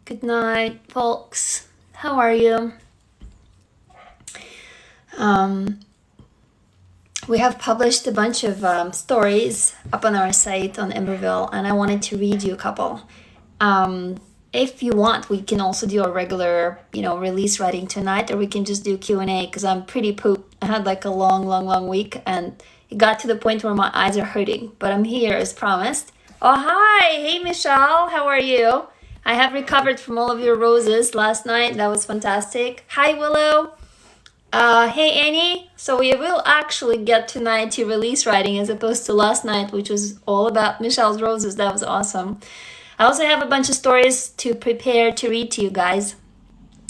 Good night, folks. How are you? Um, we have published a bunch of stories up on our site on Emberville, and I wanted to read you a couple. If you want, we can also do a regular, release writing tonight, or we can just do Q&A because I'm pretty pooped. I had like a long week, and it got to the point where my eyes are hurting, but I'm here as promised. Oh, hi! Hey, Michelle! How are you? I have recovered from all of your roses last night. That was fantastic. Hi, Willow! Hey, Annie! So we will actually get tonight to release writing as opposed to last night, which was all about Michelle's roses. That was awesome. I also have a bunch of stories to prepare to read to you guys.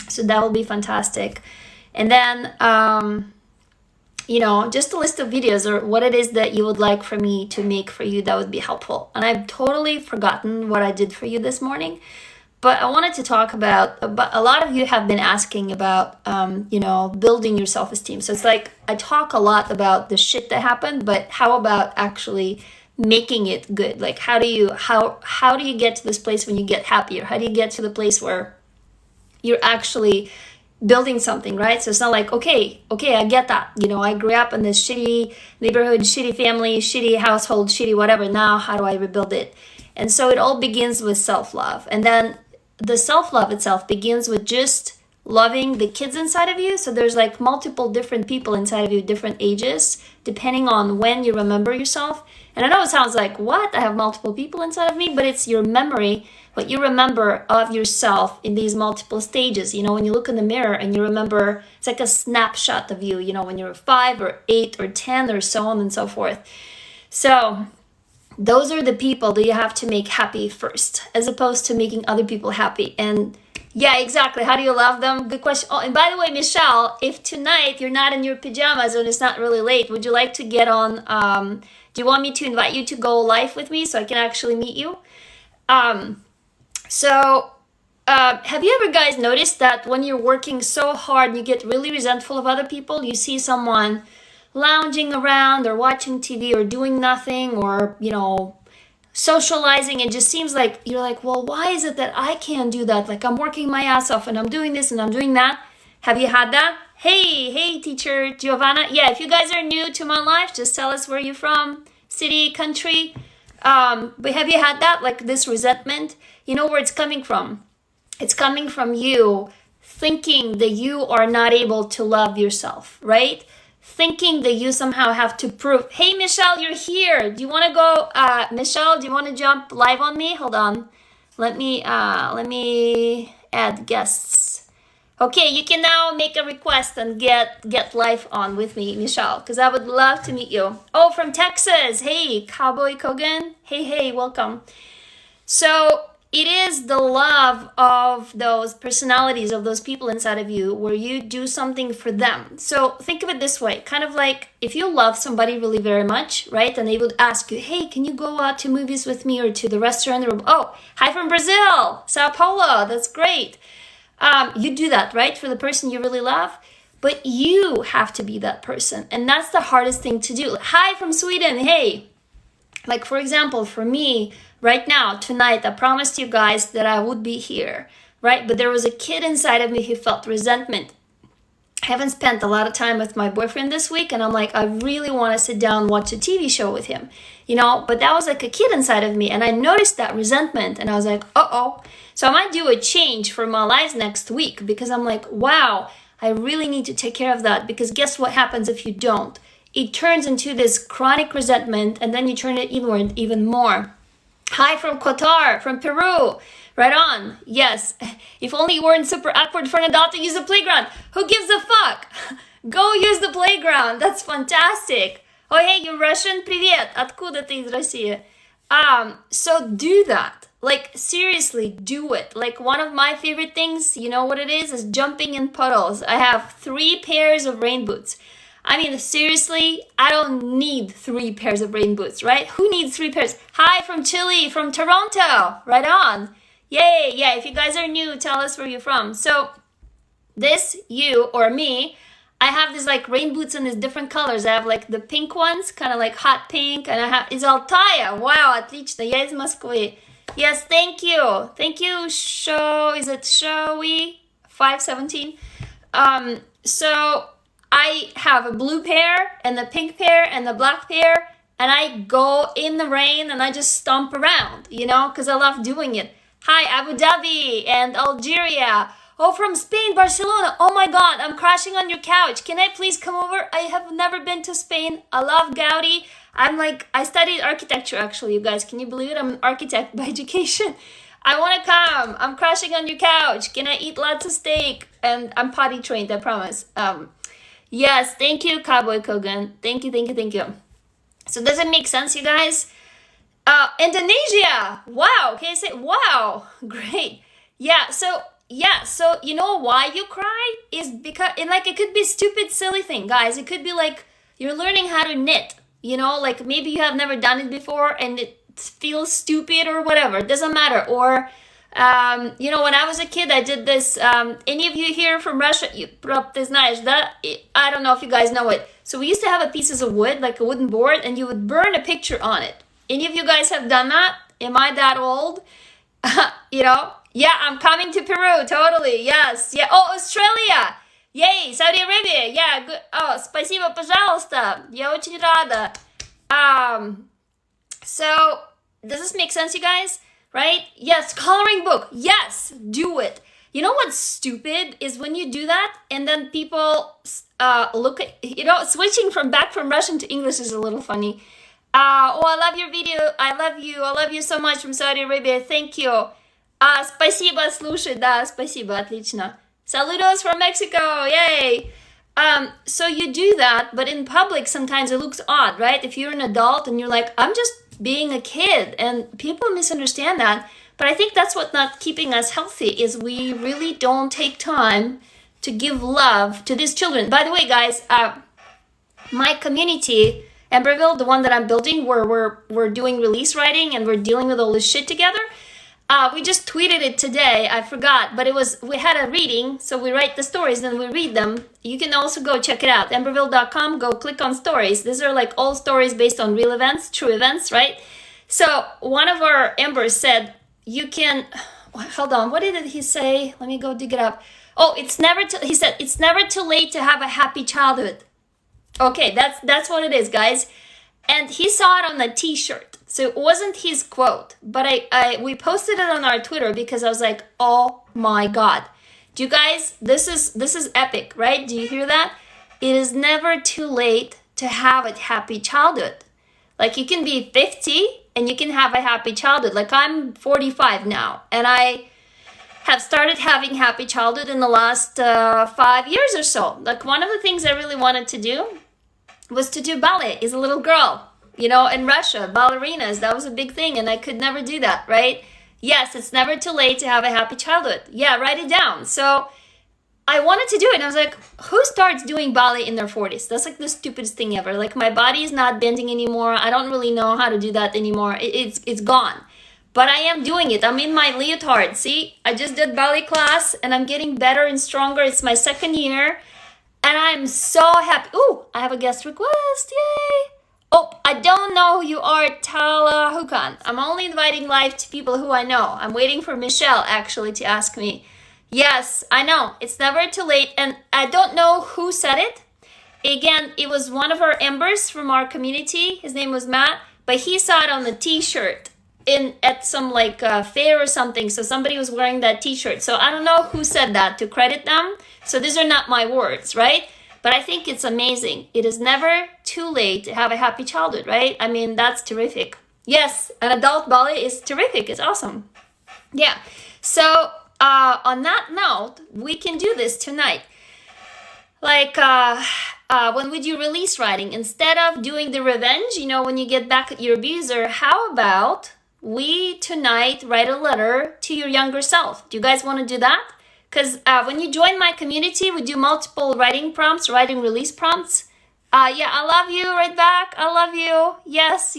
So that will be fantastic. And then, just a list of videos or what it is that you would like for me to make for you, that would be helpful. And I've totally forgotten what I did for you this morning, but I wanted to talk about a lot of you have been asking about, building your self-esteem. So it's like, I talk a lot about the shit that happened, but how about actually making it good? Like, how do you get to this place when you get happier? How do you get to the place where you're actually building something, right? So it's not like, okay, I get that. I grew up in this shitty neighborhood, shitty family, shitty household, shitty whatever. Now, how do I rebuild it? And so it all begins with self-love. And then the self-love itself begins with just loving the kids inside of you. So there's like multiple different people inside of you, different ages, depending on when you remember yourself. And I know it sounds like, what? I have multiple people inside of me, but it's your memory, what you remember of yourself in these multiple stages. When you look in the mirror and you remember, it's like a snapshot of you, when you're 5 or 8 or 10 or so on and so forth. So those are the people that you have to make happy first, as opposed to making other people happy. And yeah, exactly. How do you love them? Good question. Oh, and by the way, Michelle, if tonight you're not in your pajamas and it's not really late, would you like to get on, do you want me to invite you to go live with me so I can actually meet you? Have you ever guys noticed that when you're working so hard, you get really resentful of other people? You see someone lounging around or watching TV or doing nothing or, socializing, it just seems like you're like, well, why is it that I can't do that? Like, I'm working my ass off and I'm doing this and I'm doing that. Have you had that? Hey, teacher Giovanna. Yeah, if you guys are new to my life, just tell us where you're from, city, country. But have you had that, like this resentment? You know where it's coming from? It's coming from you thinking that you are not able to love yourself, right? Thinking that you somehow have to prove. Hey, Michelle, you're here. Do you want to go? Michelle, do you want to jump live on me? Hold on. Let me add guests. Okay, you can now make a request and get live on with me, Michelle, because I would love to meet you. Oh, from Texas. Hey, Cowboy Kogan. Hey, welcome. So it is the love of those personalities, of those people inside of you, where you do something for them. So think of it this way, kind of like if you love somebody really very much, right? And they would ask you, hey, can you go out to movies with me or to the restaurant? Or, oh, hi from Brazil, Sao Paulo, that's great. You do that, right? For the person you really love, but you have to be that person. And that's the hardest thing to do. Hi from Sweden, hey. Like, for example, for me, right now, tonight, I promised you guys that I would be here, right? But there was a kid inside of me who felt resentment. I haven't spent a lot of time with my boyfriend this week, and I'm like, I really want to sit down and watch a TV show with him, but that was like a kid inside of me, and I noticed that resentment, and I was like, uh-oh. So I might do a change for my life next week, because I'm like, wow, I really need to take care of that, because guess what happens if you don't? It turns into this chronic resentment, and then you turn it even more. Hi from Qatar, from Peru. Right on. Yes. If only you weren't super awkward for an adult to use the playground. Who gives a fuck? Go use the playground. That's fantastic. Oh, hey, you're Russian? Привет. Откуда ты из России? So do that. Like, seriously, do it. Like, one of my favorite things, you know what it is jumping in puddles. I have 3 pairs of rain boots. I mean, seriously, I don't need 3 pairs of rain boots, right? Who needs 3 pairs? Hi from Chile, from Toronto. Right on. Yay. Yeah, if you guys are new, tell us where you're from. So this, you or me, I have these like rain boots in these different colors. I have like the pink ones, kind of like hot pink, and I have из Алтая. Wow, отлично. Я из Москвы. Yes, thank you. Thank you, is it Showy 517? So I have a blue pair and the pink pair and the black pair, and I go in the rain and I just stomp around, you know, because I love doing it. Hi, Abu Dhabi and Algeria. Oh, from Spain, Barcelona. Oh my God, I'm crashing on your couch. Can I please come over? I have never been to Spain. I love Gaudi. I studied architecture actually, you guys. Can you believe it? I'm an architect by education. I want to come. I'm crashing on your couch. Can I eat lots of steak? And I'm potty trained, I promise. Yes, thank you, Cowboy Kogan. Thank you, thank you, thank you. So does it make sense, you guys? Indonesia. Wow. Can I say wow? Great. Yeah, so you know why you cry is because it could be stupid silly thing, guys. It could be like you're learning how to knit, you know, like maybe you have never done it before and it feels stupid or whatever. It doesn't matter. Or you know, when I was a kid, I did this. Any of you here from Russia, I don't know if you guys know it. So we used to have a pieces of wood, like a wooden board, and you would burn a picture on it. Any of you guys have done that? Am I that old? You know? Yeah, I'm coming to Peru, totally, yes. Yeah. Oh, Australia! Yay, Saudi Arabia, yeah, good. Oh, спасибо, пожалуйста. Я очень рада. So, does this make sense, you guys? Right? Yes, coloring book. Yes, do it. You know what's stupid is when you do that and then people look at, you know, switching back from Russian to English is a little funny. Oh, I love your video. I love you so much from Saudi Arabia. Thank you. Спасибо, слушай, да, спасибо, отлично. Saludos from Mexico, yay! So you do that, but in public sometimes it looks odd, right? If you're an adult and you're like, I'm just being a kid, and people misunderstand that. But I think that's what's not keeping us healthy, is we really don't take time to give love to these children. By the way, guys, my community, Emberville, the one that I'm building, where we're doing release writing and we're dealing with all this shit together. We just tweeted it today. I forgot, but we had a reading, so we write the stories and we read them. You can also go check it out, emberville.com. Go click on stories. These are like all stories based on real events, true events, right? So one of our Embers said, you can, hold on, what did he say? Let me go dig it up. Oh, he said, it's never too late to have a happy childhood. Okay, that's what it is, guys. And he saw it on the t-shirt. So it wasn't his quote, but we posted it on our Twitter because I was like, oh my God. Do you guys, this is epic, right? Do you hear that? It is never too late to have a happy childhood. Like you can be 50 and you can have a happy childhood. Like I'm 45 now and I have started having happy childhood in the last 5 years or so. Like one of the things I really wanted to do was to do ballet as a little girl. You know, in Russia, ballerinas, that was a big thing, and I could never do that, right? Yes, it's never too late to have a happy childhood. Yeah, write it down. So I wanted to do it, and I was like, who starts doing ballet in their 40s? That's like the stupidest thing ever. Like, my body is not bending anymore. I don't really know how to do that anymore. It's gone. But I am doing it. I'm in my leotard. See, I just did ballet class, and I'm getting better and stronger. It's my second year, and I'm so happy. Ooh, I have a guest request. Yay! Oh, I don't know who you are, Tala Hukan. I'm only inviting live to people who I know. I'm waiting for Michelle, actually, to ask me. Yes, I know. It's never too late. And I don't know who said it. Again, it was one of our Embers from our community. His name was Matt. But he saw it on the t-shirt at some like fair or something. So somebody was wearing that t-shirt. So I don't know who said that to credit them. So these are not my words, right? But I think it's amazing. It is never too late to have a happy childhood, right? I mean, that's terrific. Yes, an adult ballet is terrific. It's awesome. Yeah. So on that note, we can do this tonight. Like when we do release writing, instead of doing the revenge, you know, when you get back at your abuser, how about we tonight write a letter to your younger self? Do you guys want to do that? Because when you join my community, we do multiple writing release prompts. Yeah, I love you right back. I love you. Yes,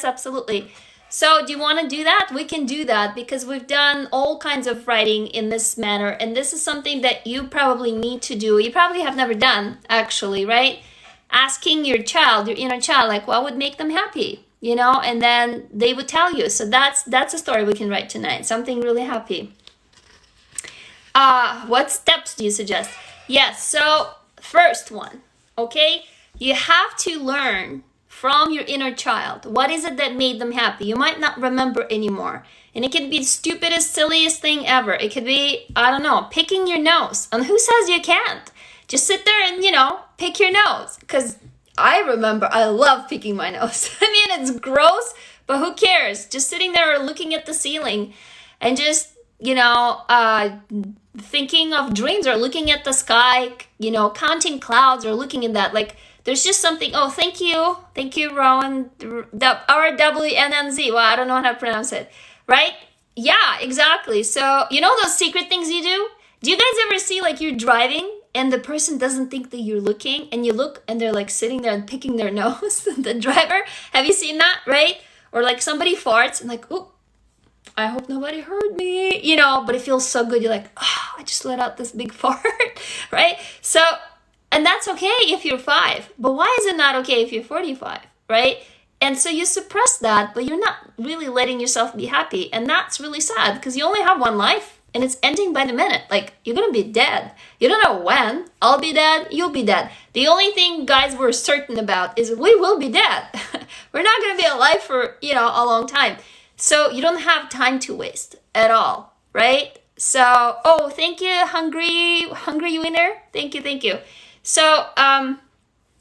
absolutely. So do you want to do that? We can do that because we've done all kinds of writing in this manner. And this is something that you probably need to do. You probably have never done, actually, right? Asking your child, your inner child, like what would make them happy, you know? And then they would tell you. So that's a story we can write tonight. Something really happy. What steps do you suggest? Yes, so first one, okay? You have to learn from your inner child. What is it that made them happy? You might not remember anymore. And it can be the stupidest, silliest thing ever. It could be, I don't know, picking your nose. And who says you can't? Just sit there and, pick your nose. Because I remember, I love picking my nose. I mean, it's gross, but who cares? Just sitting there looking at the ceiling and just, thinking of dreams or looking at the sky, counting clouds or looking at that. Like, there's just something. Oh, thank you, Rowan, RWNNZ. Well, I don't know how to pronounce it, right? Yeah, exactly. So those secret things you do. Do you guys ever see like you're driving and the person doesn't think that you're looking, and you look and they're like sitting there and picking their nose? The driver. Have you seen that, right? Or like somebody farts and like, oh, I hope nobody heard me, but it feels so good. You're like, oh, I just let out this big fart, right? So. And that's okay if you're 5, but why is it not okay if you're 45, right? And so you suppress that, but you're not really letting yourself be happy. And that's really sad because you only have one life and it's ending by the minute. Like, you're going to be dead. You don't know when. I'll be dead. You'll be dead. The only thing, guys, we're certain about is we will be dead. We're not going to be alive for, a long time. So you don't have time to waste at all, right? So, oh, thank you, Hungry Winner. Thank you. So,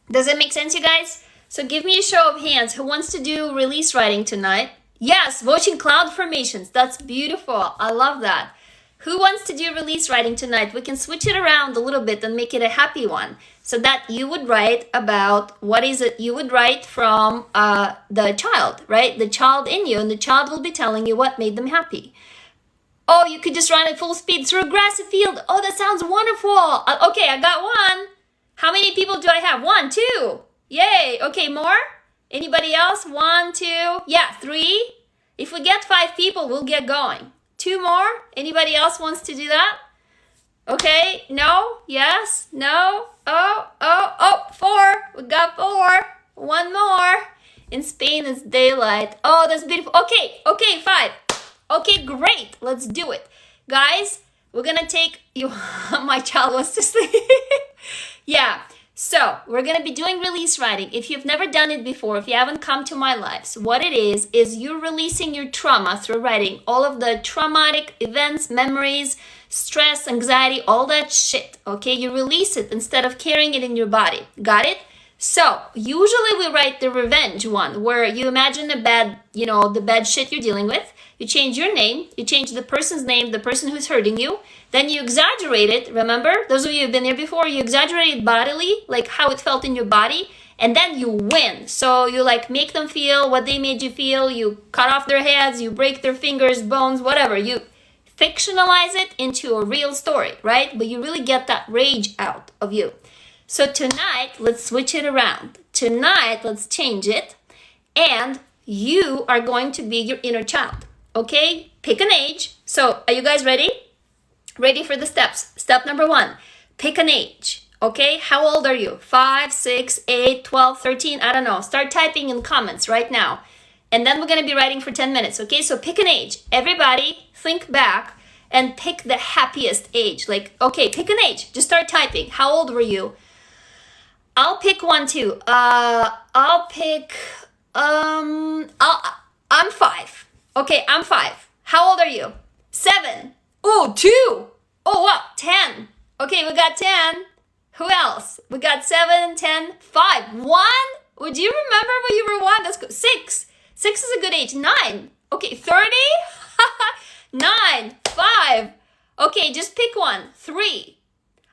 does it make sense, you guys? So give me a show of hands. Who wants to do release writing tonight? Yes, watching cloud formations. That's beautiful. I love that. Who wants to do release writing tonight? We can switch it around a little bit and make it a happy one. So that you would write about, what is it you would write from the child, right? The child in you, and the child will be telling you what made them happy. Oh, you could just run at full speed through a grassy field. Oh, that sounds wonderful. Okay, I got one. How many people do I have? 1, 2. Yay. Okay, more? Anybody else? 1, 2. Yeah, 3. If we get 5 people, we'll get going. 2 more? Anybody else wants to do that? Okay, no? Yes? No? Oh, 4. We got 4. 1 more. In Spain, it's daylight. Oh, that's beautiful. Okay, 5. Okay, great. Let's do it. Guys, we're gonna take you. My child wants to sleep. Yeah, so we're going to be doing release writing. If you've never done it before, if you haven't come to my lives, what it is you're releasing your trauma through writing. All of the traumatic events, memories, stress, anxiety, all that shit, okay? You release it instead of carrying it in your body. Got it? So usually we write the revenge one, where you imagine the bad shit you're dealing with. You change your name, you change the person's name, the person who's hurting you. Then you exaggerate it, remember? Those of you who've been there before, you exaggerate it bodily, like how it felt in your body, and then you win. So you like make them feel what they made you feel, you cut off their heads, you break their fingers, bones, whatever. You fictionalize it into a real story, right? But you really get that rage out of you. So tonight, let's switch it around. Tonight, let's change it, and you are going to be your inner child, okay? Pick an age. So are you guys ready? Ready for the steps. Step number 1, pick an age, okay? How old are you? 5, 6, 8, 12, 13, I don't know. Start typing in comments right now. And then we're going to be writing for 10 minutes, okay? So pick an age. Everybody think back and pick the happiest age. Like, okay, pick an age. Just start typing. How old were you? I'll pick one too. I'm 5. Okay, I'm 5. How old are you? 7. Oh, 2. Oh, wow, 10. Okay, we got 10. Who else? We got 7, 10, 5. 1? Would you remember when you were 1? That's good. 6. 6 is a good age. 9. Okay, 30? 9. 5. Okay, just pick one. 3.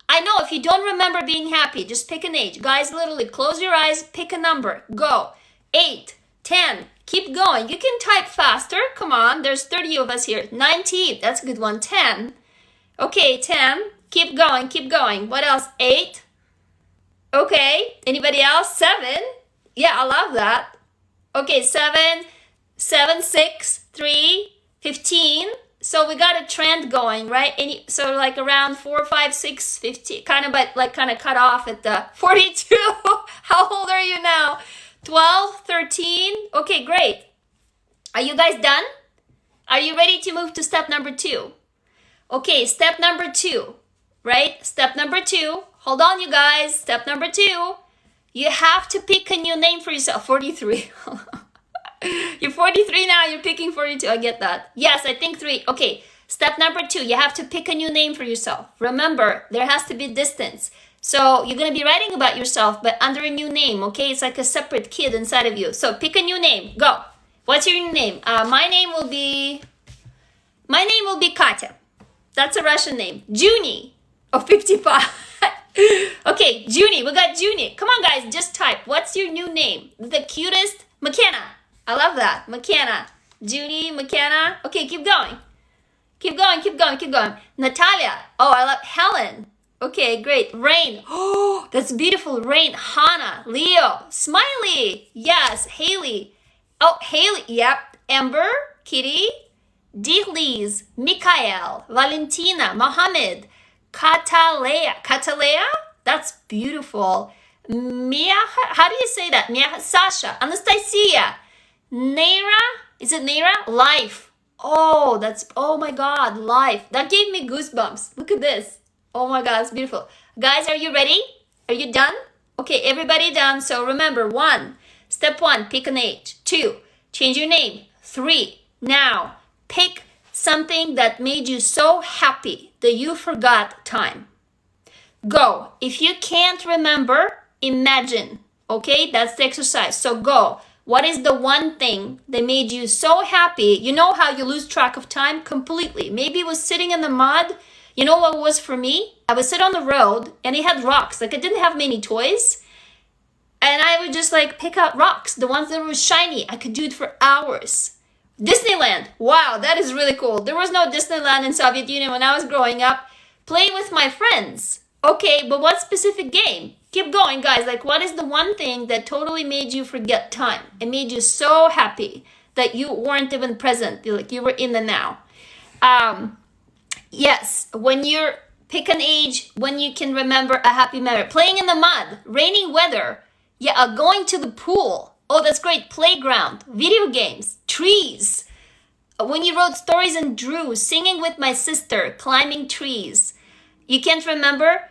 I know if you don't remember being happy, just pick an age. Guys, literally close your eyes, pick a number. Go. 8, 10. Keep going. You can type faster. Come on. There's 30 of us here. 19. That's a good one. 10. Okay, 10. Keep going. Keep going. What else? 8. Okay. Anybody else? 7. Yeah, I love that. Okay, 7. 7, 6, 3, 15. So we got a trend going, right? So like around 4, 5, 6, 15, kind of, but like kind of cut off at the 42. How old are you now? 12, 13. Okay, great. Are you guys done? Are you ready to move to step number 2? Okay, step number 2, right? Step number 2. Hold on, you guys. Step number 2. You have to pick a new name for yourself. 43. You're 43 now, you're picking 42. I get that. Yes, I think 3. Okay, step number 2, you have to pick a new name for yourself. Remember, there has to be distance. So you're going to be writing about yourself, but under a new name, okay? It's like a separate kid inside of you. So pick a new name. Go. What's your new name? My name will be Katya. That's a Russian name. Junie. Oh, 55. Okay, Junie. We got Junie. Come on, guys. Just type. What's your new name? The cutest? McKenna. I love that. McKenna. Junie, McKenna. Okay, keep going. Keep going, keep going, keep going. Natalia. Oh, I love Helen. Okay, great. Rain. Oh, that's beautiful. Rain. Hannah. Leo. Smiley. Yes. Haley. Oh, Haley. Yep. Amber. Kitty. Dihliz. Mikhail. Valentina. Mohammed. Katalea. Katalea? That's beautiful. Mia. How do you say that? Mia. Sasha. Anastasia. Naira? Is it Naira? Life. Oh, oh my God, life. That gave me goosebumps. Look at this. Oh my God, it's beautiful. Guys, are you ready? Are you done? Okay, everybody done. So remember, step 1, pick an age. 2, change your name. 3, now pick something that made you so happy that you forgot time. Go. If you can't remember, imagine. Okay, that's the exercise. So go. What is the one thing that made you so happy? You know how you lose track of time completely. Maybe it was sitting in the mud. You know what it was for me? I would sit on the road and it had rocks. Like I didn't have many toys. And I would just like pick out rocks. The ones that were shiny. I could do it for hours. Disneyland. Wow, that is really cool. There was no Disneyland in Soviet Union when I was growing up. Playing with my friends. Okay, but what specific game? Keep going, guys. Like, what is the one thing that totally made you forget time? It made you so happy that you weren't even present. Like, you were in the now. Yes, when you pick an age, when you can remember a happy memory. Playing in the mud, rainy weather. Yeah, going to the pool. Oh, that's great. Playground, video games, trees. When you wrote stories and drew, singing with my sister, climbing trees. You can't remember?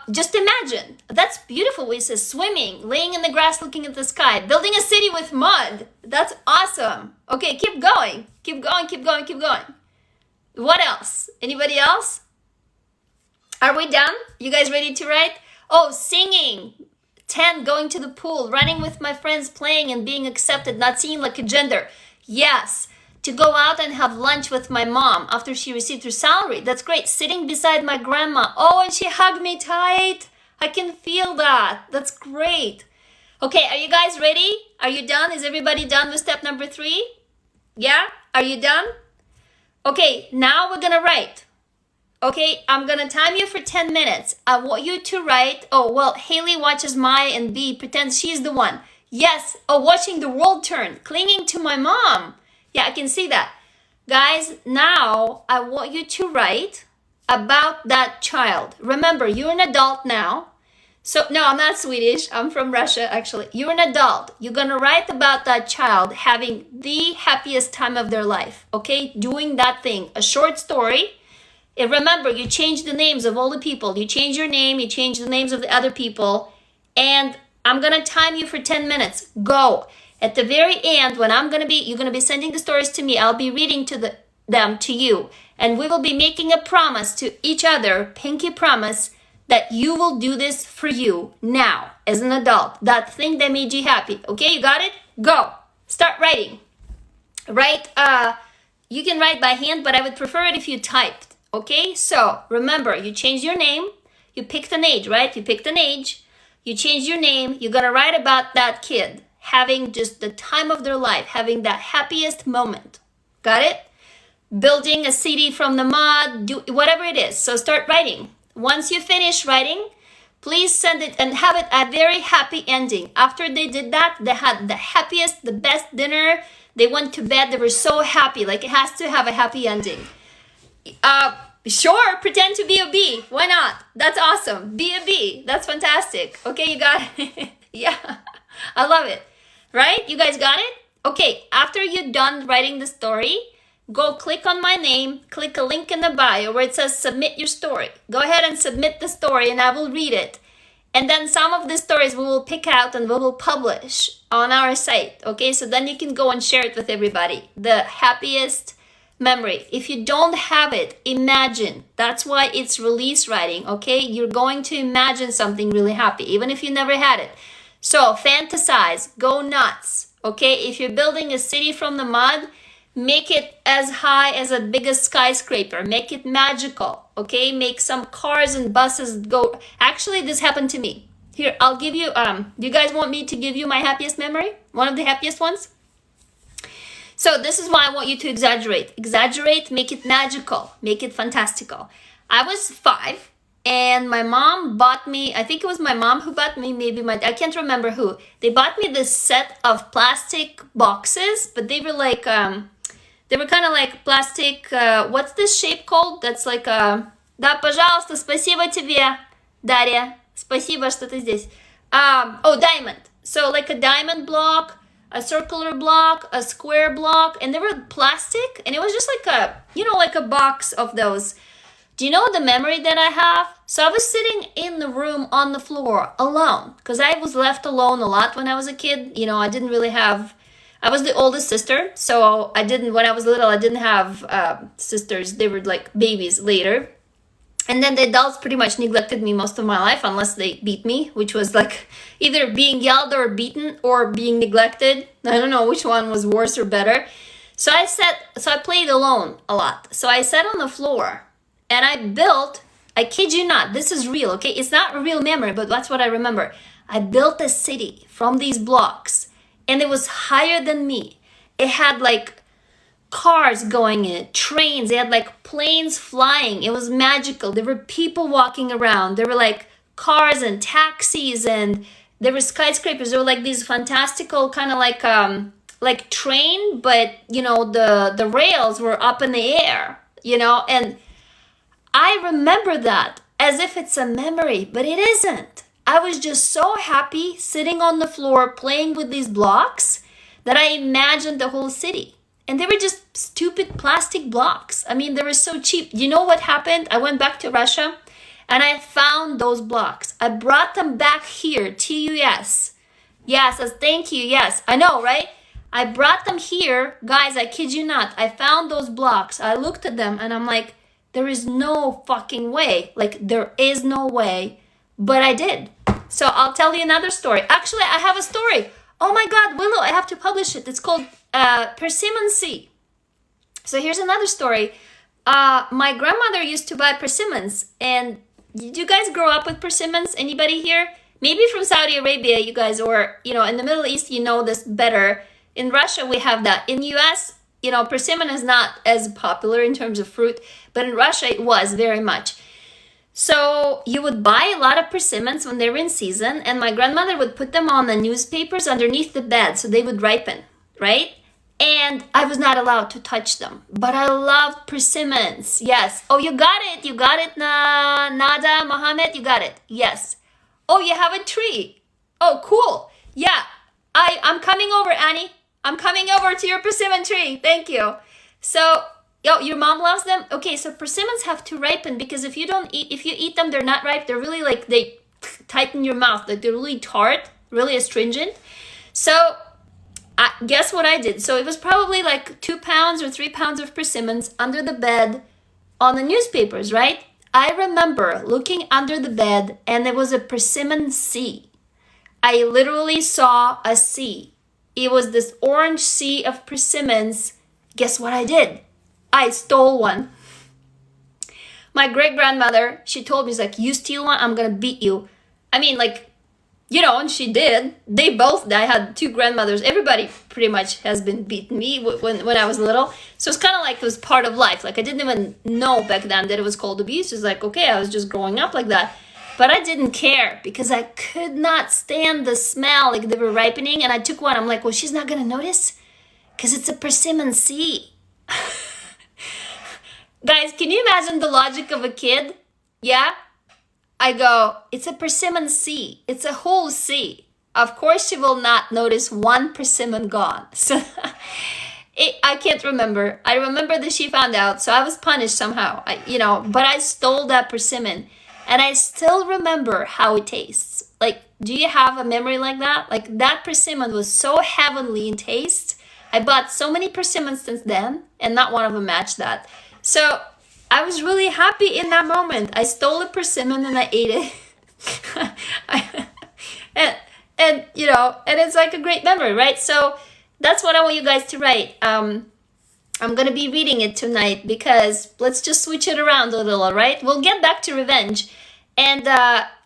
Just imagine. That's beautiful. We say swimming, laying in the grass, looking at the sky, building a city with mud. That's awesome. Okay, keep going. Keep going, keep going, keep going. What else? Anybody else? Are we done? You guys ready to write? Oh, singing. 10, going to the pool, running with my friends, playing and being accepted, not seen like a gender. Yes. To go out and have lunch with my mom after she received her salary. That's great. Sitting beside my grandma. Oh, and she hugged me tight. I can feel that. That's great. Okay, are you guys ready? Are you done? Is everybody done with step number 3? Yeah? Are you done? Okay, now we're gonna write. Okay, I'm gonna time you for 10 minutes. I want you to write. Oh, well, Haley watches Maya and B, pretends she's the one. Yes. Oh, watching the world turn, clinging to my mom. Yeah, I can see that. Guys, now I want you to write about that child. Remember, you're an adult now. So, no, I'm not Swedish. I'm from Russia, actually. You're an adult. You're going to write about that child having the happiest time of their life, okay? Doing that thing, a short story. And remember, you change the names of all the people. You change your name, you change the names of the other people. And I'm going to time you for 10 minutes. Go. At the very end, when you're going to be sending the stories to me, I'll be reading them to you. And we will be making a promise to each other, pinky promise, that you will do this for you now as an adult. That thing that made you happy. Okay, you got it? Go. Start writing. Write, you can write by hand, but I would prefer it if you typed. Okay, so remember, you changed your name. You picked an age, right? You picked an age. You changed your name. You're going to write about that kid having just the time of their life, having that happiest moment. Got it? Building a city from the mud, whatever it is. So start writing. Once you finish writing, please send it and have it a very happy ending. After they did that, they had the happiest, the best dinner. They went to bed. They were so happy. Like, it has to have a happy ending. Sure, pretend to be a bee. Why not? That's awesome. Be a bee. That's fantastic. Okay, you got it. Yeah, I love it. Right? You guys got it? Okay, after you're done writing the story, go click on my name, click a link in the bio where it says submit your story. Go ahead and submit the story and I will read it. And then some of the stories we will pick out and we will publish on our site. Okay, so then you can go and share it with everybody. The happiest memory. If you don't have it, imagine. That's why it's release writing, okay? You're going to imagine something really happy, even if you never had it. So fantasize, go nuts, okay? If you're building a city from the mud, make it as high as the biggest skyscraper. Make it magical, okay? Make some cars and buses go. Actually, this happened to me. Here, I'll give you, do you guys want me to give you my happiest memory? One of the happiest ones? So this is why I want you to exaggerate. Exaggerate, make it magical, make it fantastical. I was 5 and my mom bought me, I think it was my mom who bought me, maybe I can't remember who. They bought me this set of plastic boxes, but they were like, they were kind of like plastic, what's this shape called? That's like, да, пожалуйста, спасибо тебе, Дарья. Спасибо, что ты здесь. Oh, diamond. So like a diamond block, a circular block, a square block, and they were plastic, and it was just like a, you know, like a box of those. Do you know the memory that I have? So I was sitting in the room on the floor alone, because I was left alone a lot when I was a kid. You know, I didn't really have, I was the oldest sister, so when I was little, I didn't have sisters. They were like babies later. And then the adults pretty much neglected me most of my life, unless they beat me, which was like either being yelled or beaten or being neglected. I don't know which one was worse or better. So I played alone a lot. So I sat on the floor and I built, I kid you not, this is real, okay? It's not a real memory, but that's what I remember. I built a city from these blocks and it was higher than me. It had like cars going in it, trains, they had like planes flying. It was magical. There were people walking around. There were like cars and taxis and there were skyscrapers. There were like these fantastical kind of like train, but you know, the rails were up in the air, you know, and I remember that as if it's a memory, but it isn't. I was just so happy sitting on the floor playing with these blocks that I imagined the whole city. And they were just stupid plastic blocks. I mean, they were so cheap. You know what happened? I went back to Russia and I found those blocks. I brought them back here, TUS. Yes, as thank you, yes. I know, right? I brought them here. Guys, I kid you not. I found those blocks. I looked at them and I'm like, there is no fucking way. Like, there is no way. But I did. So I'll tell you another story. Actually, I have a story. Oh my God, Willow, I have to publish it. It's called Persimmon Sea. So here's another story. My grandmother used to buy persimmons. And did you guys grow up with persimmons? Anybody here? Maybe from Saudi Arabia, you guys, or, you know, in the Middle East, you know this better. In Russia, we have that. In US, you know, persimmon is not as popular in terms of fruit, but in Russia, it was very much. So you would buy a lot of persimmons when they were in season, and my grandmother would put them on the newspapers underneath the bed so they would ripen, right? And I was not allowed to touch them, but I loved persimmons. Yes. Oh, you got it. You got it, Nada, Mohammed. You got it. Yes. Oh, you have a tree. Oh, cool. Yeah. I'm coming over, Annie. I'm coming over to your persimmon tree. Thank you. So, your mom loves them? Okay, so persimmons have to ripen because if you eat them, they're not ripe. They're really like, they tighten your mouth. Like they're really tart, really astringent. So guess what I did? So it was probably like 2 pounds or 3 pounds of persimmons under the bed on the newspapers, right? I remember looking under the bed and there was a persimmon sea. I literally saw a sea. It was this orange sea of persimmons. Guess what I did? I stole one. My great-grandmother, she told me, she's like, you steal one, I'm gonna beat you. I mean, like, you know, and she did. I had 2 grandmothers. Everybody pretty much has been beating me when I was little. So it's kind of like it was part of life. Like I didn't even know back then that it was called abuse. It's like, okay, I was just growing up like that. But I didn't care because I could not stand the smell. Like they were ripening and I took one. I'm like, well, she's not gonna notice. Because it's a persimmon C. Guys, can you imagine the logic of a kid? Yeah? I go, it's a persimmon C. It's a whole C. Of course she will not notice one persimmon gone. So I can't remember. I remember that she found out, so I was punished somehow. But I stole that persimmon. And I still remember how it tastes. Like, do you have a memory like that? Like, that persimmon was so heavenly in taste. I bought so many persimmons since then, and not one of them matched that. So I was really happy in that moment. I stole a persimmon and I ate it. and it's like a great memory, right? So that's what I want you guys to write. I'm going to be reading it tonight because let's just switch it around a little, all right? We'll get back to revenge. And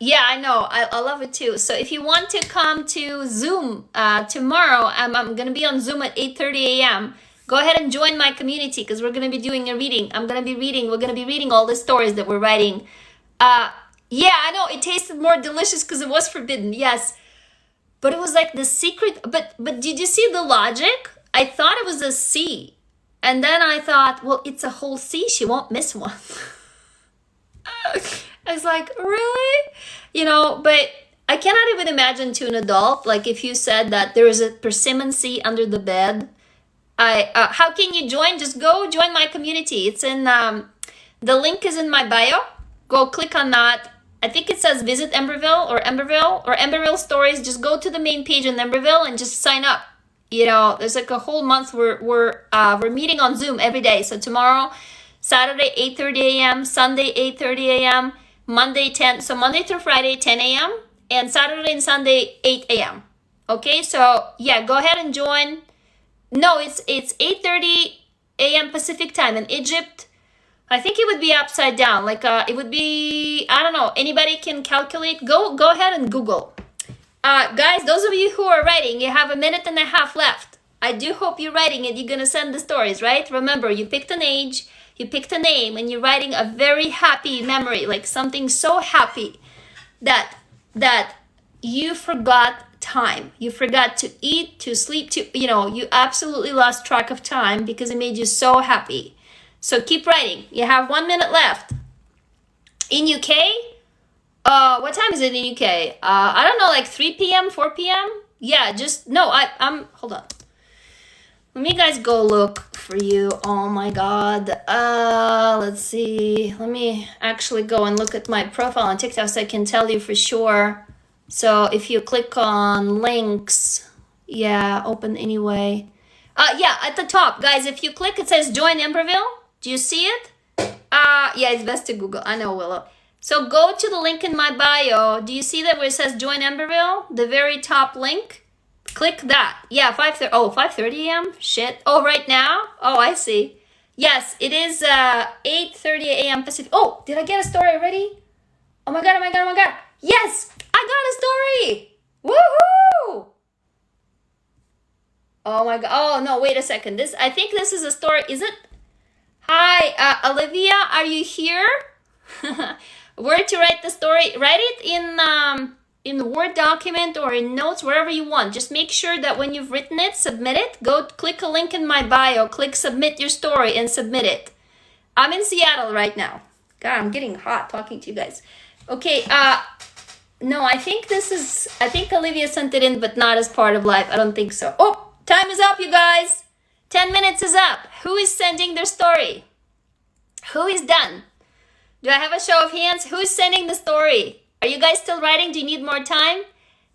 yeah, I know, I love it too. So if you want to come to Zoom tomorrow, I'm going to be on Zoom at 8:30 a.m. Go ahead and join my community because we're going to be doing a reading. We're going to be reading all the stories that we're writing. Yeah, I know, it tasted more delicious because it was forbidden, yes. But it was like the secret, but did you see the logic? I thought it was a C. And then I thought, well, it's a whole C. She won't miss one. I was like, really? But I cannot even imagine to an adult, like if you said that there is a persimmon C under the bed. How can you join? Just go join my community. It's in, the link is in my bio. Go click on that. I think it says visit Emberville or Emberville stories. Just go to the main page in Emberville and just sign up. There's like a whole month we're meeting on Zoom every day. So tomorrow, Saturday 8:30 a.m., Sunday 8:30 a.m., Monday 10. So Monday through Friday 10 a.m. and Saturday and Sunday 8 a.m. Okay, so yeah, go ahead and join. No, it's 8:30 a.m. Pacific time in Egypt. I think it would be upside down. Like it would be, I don't know. Anybody can calculate. Go ahead and Google. Guys, those of you who are writing, you have a minute and a half left. I do hope you're writing it. You're going to send the stories, right? Remember, you picked an age, you picked a name, and you're writing a very happy memory, like something so happy that you forgot time. You forgot to eat, to sleep, you absolutely lost track of time because it made you so happy. So keep writing. You have 1 minute left. In UK, what time is it in UK? I don't know, like 3 p.m., 4 p.m.? Yeah, hold on. Let me guys go look for you. Oh my God. Let's see. Let me actually go and look at my profile on TikTok so I can tell you for sure. So if you click on links, yeah, open anyway. Yeah, at the top, guys, if you click, it says join Emberville. Do you see it? Yeah, it's best to Google. I know, Willow. So go to the link in my bio. Do you see that where it says join Emberville? The very top link? Click that. Yeah, 5:30. Oh, 5:30 a.m.? Shit. Oh, right now? Oh, I see. Yes, it is 8:30 a.m. Pacific. Oh, did I get a story already? Oh my God. Yes, I got a story. Woohoo! Oh my God. Oh, no, wait a second. I think this is a story. Is it? Hi, Olivia, are you here? Where to write the story? Write it in the Word document or in notes, wherever you want. Just make sure that when you've written it, submit it. Go click a link in my bio, click submit your story and submit it. I'm in Seattle right now. God, I'm getting hot talking to you guys. Okay, no, I think Olivia sent it in, but not as part of live. I don't think so. Oh, time is up, you guys. 10 minutes is up. Who is sending their story? Who is done? Do I have a show of hands? Who's sending the story? Are you guys still writing? Do you need more time?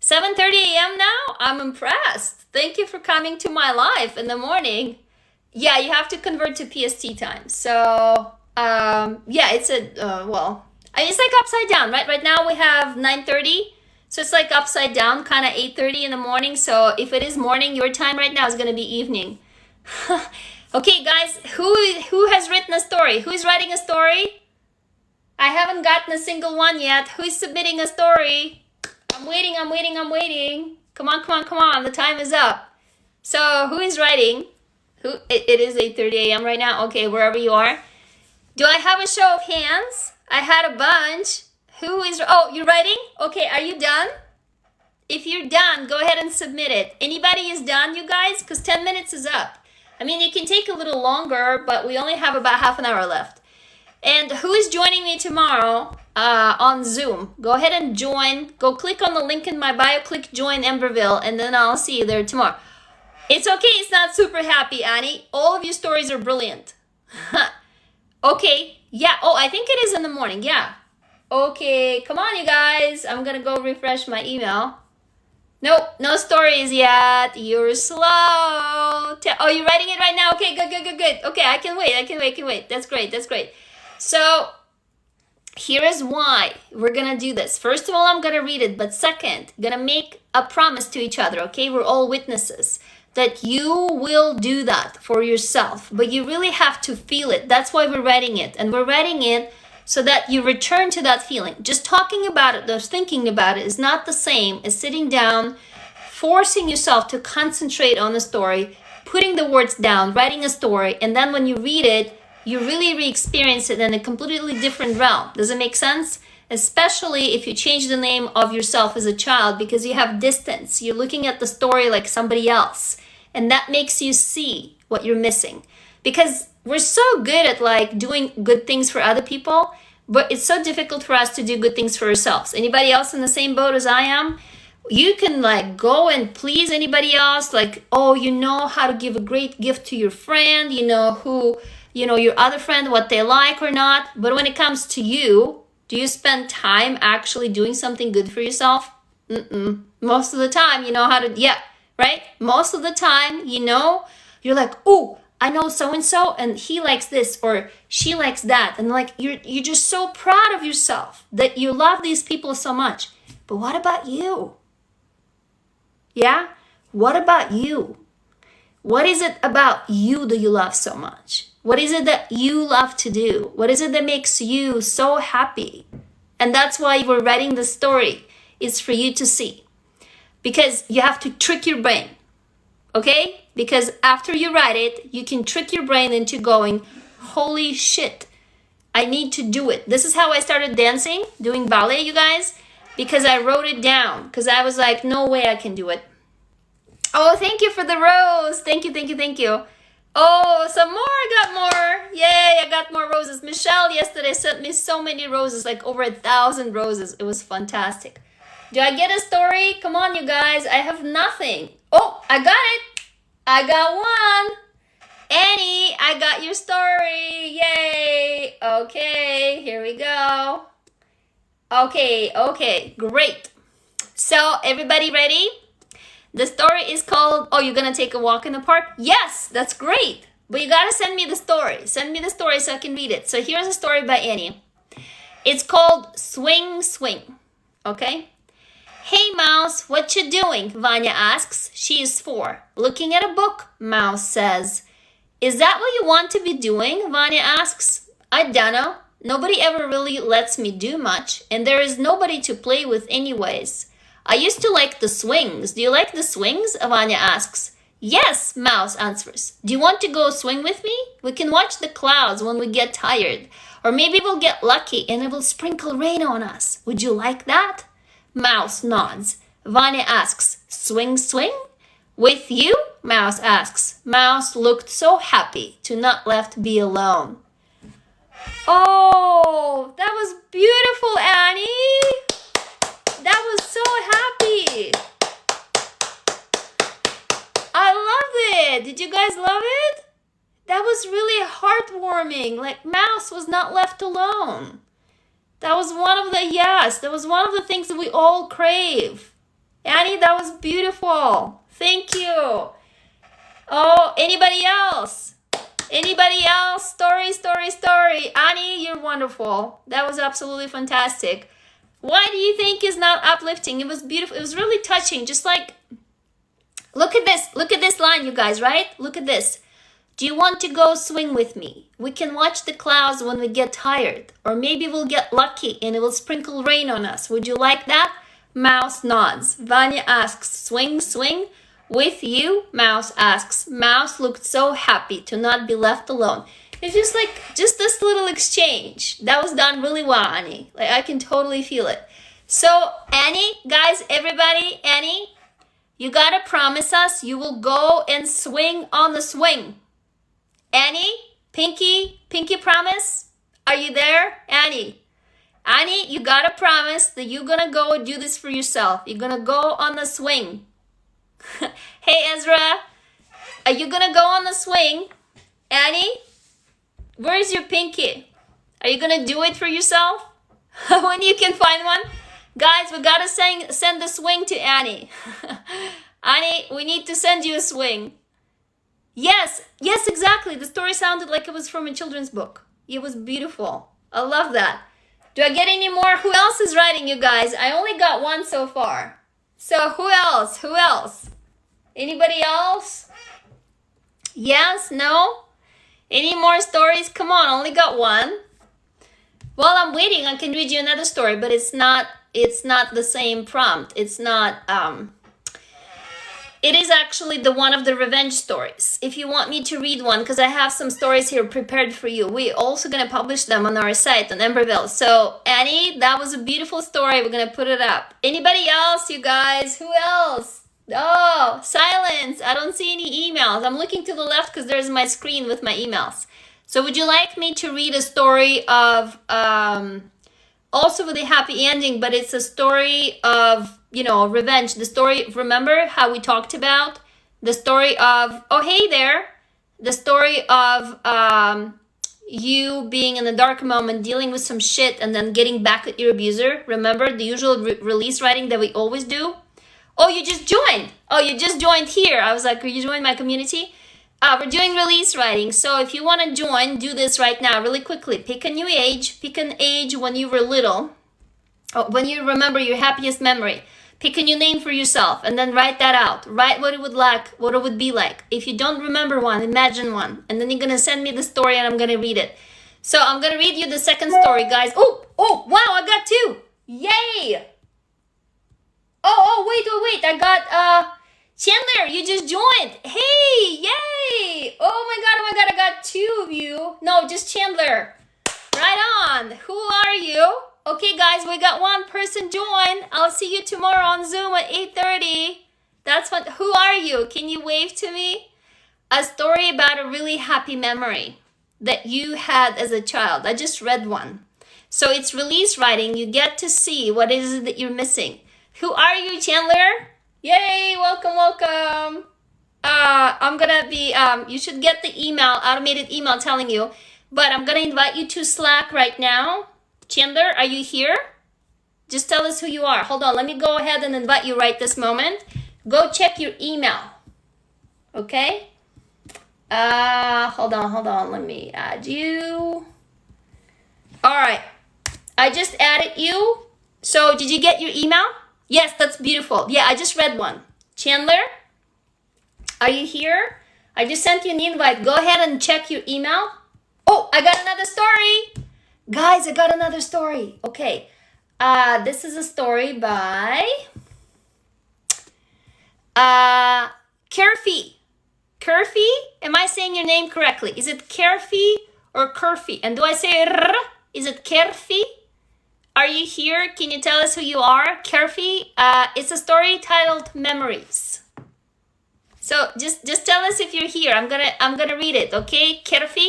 7:30 a.m. now? I'm impressed. Thank you for coming to my live in the morning. Yeah, you have to convert to PST time. So, yeah, it's it's like upside down, right? Right now we have 9:30. So it's like upside down, kind of 8:30 in the morning. So if it is morning, your time right now is going to be evening. Okay, guys, who has written a story? Who is writing a story? I haven't gotten a single one yet. Who is submitting a story? I'm waiting. Come on. The time is up. So who is writing? It is 8:30 a.m. right now. Okay, wherever you are. Do I have a show of hands? I had a bunch. Oh, you're writing? Okay, are you done? If you're done, go ahead and submit it. Anybody is done, you guys? Because 10 minutes is up. I mean, it can take a little longer, but we only have about half an hour left. And who is joining me tomorrow on Zoom? Go ahead and join. Go click on the link in my bio, click join Emberville, and then I'll see you there tomorrow. It's okay, it's not super happy, Annie. All of your stories are brilliant. Okay, yeah. Oh, I think it is in the morning, yeah. Okay, come on, you guys. I'm gonna go refresh my email. Nope, no stories yet. You're slow. Oh, you're writing it right now? Okay, good. Okay, I can wait. That's great. So, here is why we're gonna do this. First of all, I'm gonna read it, but second, gonna make a promise to each other, okay? We're all witnesses that you will do that for yourself, but you really have to feel it. That's why we're writing it, and we're writing it so that you return to that feeling. Just talking about it, just thinking about it is not the same as sitting down, forcing yourself to concentrate on the story, putting the words down, writing a story, and then when you read it, you really re-experience it in a completely different realm. Does it make sense? Especially if you change the name of yourself as a child because you have distance. You're looking at the story like somebody else, and that makes you see what you're missing. Because we're so good at like doing good things for other people, but it's so difficult for us to do good things for ourselves. Anybody else in the same boat as I am? You can like go and please anybody else, like, oh, you know how to give a great gift to your friend, you know who, you know, your other friend, what they like or not. But when it comes to you, do you spend time actually doing something good for yourself? Most of the time, you know how to, yeah, right? Most of the time, you know, you're like, oh, I know so-and-so and he likes this or she likes that. And like, you're just so proud of yourself that you love these people so much. But what about you? Yeah? What about you? What is it about you that you love so much? What is it that you love to do? What is it that makes you so happy? And that's why we're writing the story. It's for you to see. Because you have to trick your brain. Okay? Because after you write it, you can trick your brain into going, holy shit, I need to do it. This is how I started dancing, doing ballet, you guys, because I wrote it down. Because I was like, no way I can do it. Oh, thank you for the rose. Thank you. Oh, some more. I got more. Yay, I got more roses. Michelle yesterday sent me so many roses, like over 1,000 roses. It was fantastic. Do I get a story? Come on, you guys. I have nothing. Oh, I got it. I got one. Annie, I got your story. Yay. Okay, here we go. Okay, great. So, everybody ready? The story is called, oh, you're going to take a walk in the park? Yes, that's great. But you got to send me the story. Send me the story so I can read it. So, here's a story by Annie. It's called Swing, Swing. Okay? Hey, Mouse, what you doing? Vanya asks. She is 4. Looking at a book, Mouse says. Is that what you want to be doing? Vanya asks. I dunno. Nobody ever really lets me do much, and there is nobody to play with anyways. I used to like the swings. Do you like the swings? Vanya asks. Yes, Mouse answers. Do you want to go swing with me? We can watch the clouds when we get tired. Or maybe we'll get lucky and it will sprinkle rain on us. Would you like that? Mouse nods. Vanya asks, swing, swing? With you? Mouse asks. Mouse looked so happy to not left be alone. Oh, that was beautiful, Annie. That was so happy. I loved it. Did you guys love it? That was really heartwarming. Like Mouse was not left alone. That was one of the things that we all crave. Annie, that was beautiful. Thank you. Oh, anybody else? Story. Annie, you're wonderful. That was absolutely fantastic. Why do you think is not uplifting? It was beautiful. It was really touching. Just like, look at this line, you guys, right? Look at this. Do you want to go swing with me? We can watch the clouds when we get tired. Or maybe we'll get lucky and it will sprinkle rain on us. Would you like that? Mouse nods. Vanya asks, swing, swing? With you? Mouse asks. Mouse looked so happy to not be left alone. It's just this little exchange. That was done really well, Annie. Like, I can totally feel it. So, Annie, guys, everybody, Annie, you gotta promise us you will go and swing on the swing. Annie, Pinky promise? Are you there? Annie, you gotta promise that you're gonna go do this for yourself. You're gonna go on the swing. Hey Ezra, are you gonna go on the swing? Annie, where's your Pinky? Are you gonna do it for yourself? When you can find one? Guys, we gotta send the swing to Annie. Annie, we need to send you a swing. Yes, exactly. The story sounded like it was from a children's book. It was beautiful. I love that. Do I get any more? Who else is writing, you guys? I only got one so far. So who else? Anybody else? Yes? No? Any more stories? Come on, only got one. While I'm waiting, I can read you another story, but it's not the same prompt. It's not, it is actually the one of the revenge stories. If you want me to read one, because I have some stories here prepared for you. We're also going to publish them on our site on Emberville. So, Annie, that was a beautiful story. We're going to put it up. Anybody else, you guys? Who else? Oh, silence. I don't see any emails. I'm looking to the left because there's my screen with my emails. So would you like me to read a story of, also with a happy ending, but it's a story of, revenge. The story, remember how we talked about? The story of, oh, hey there. The story of you being in a dark moment, dealing with some shit, and then getting back at your abuser. Remember the usual release writing that we always do? Oh, you just joined. Oh, you just joined here. I was like, are you joining my community? We're doing release writing. So if you want to join, do this right now really quickly. Pick a new age. Pick an age when you were little. When you remember your happiest memory. Pick a new name for yourself and then write that out. Write what it would be like. If you don't remember one, imagine one. And then you're going to send me the story and I'm going to read it. So I'm going to read you the second story, guys. Oh, wow, I got two. Yay. Oh, wait. I got, Chandler, you just joined. Hey, yay. Oh my God, I got two of you. No, just Chandler. Right on. Who are you? Okay, guys, we got one person join. I'll see you tomorrow on Zoom at 8:30. That's what, who are you? Can you wave to me? A story about a really happy memory that you had as a child. I just read one. So it's release writing. You get to see what is it that you're missing. Who are you, Chandler? Yay, welcome. I'm gonna be, you should get the email, automated email telling you, but I'm gonna invite you to Slack right now. Chandler, are you here? Just tell us who you are. Hold on, let me go ahead and invite you right this moment. Go check your email. Okay? Hold on, let me add you. All right, I just added you. So did you get your email? Yes, that's beautiful. Yeah, I just read one. Chandler, are you here? I just sent you an invite. Go ahead and check your email. Oh, I got another story. Guys, I got another story. Okay. This is a story by Kerfi. Kerfi? Am I saying your name correctly? Is it Kerfi or Kerfi? And do I say R? Is it Kerfi? Are you here? Can you tell us who you are? Kerfi? It's a story titled Memories. So just tell us if you're here. I'm gonna read it, okay? Kerfi?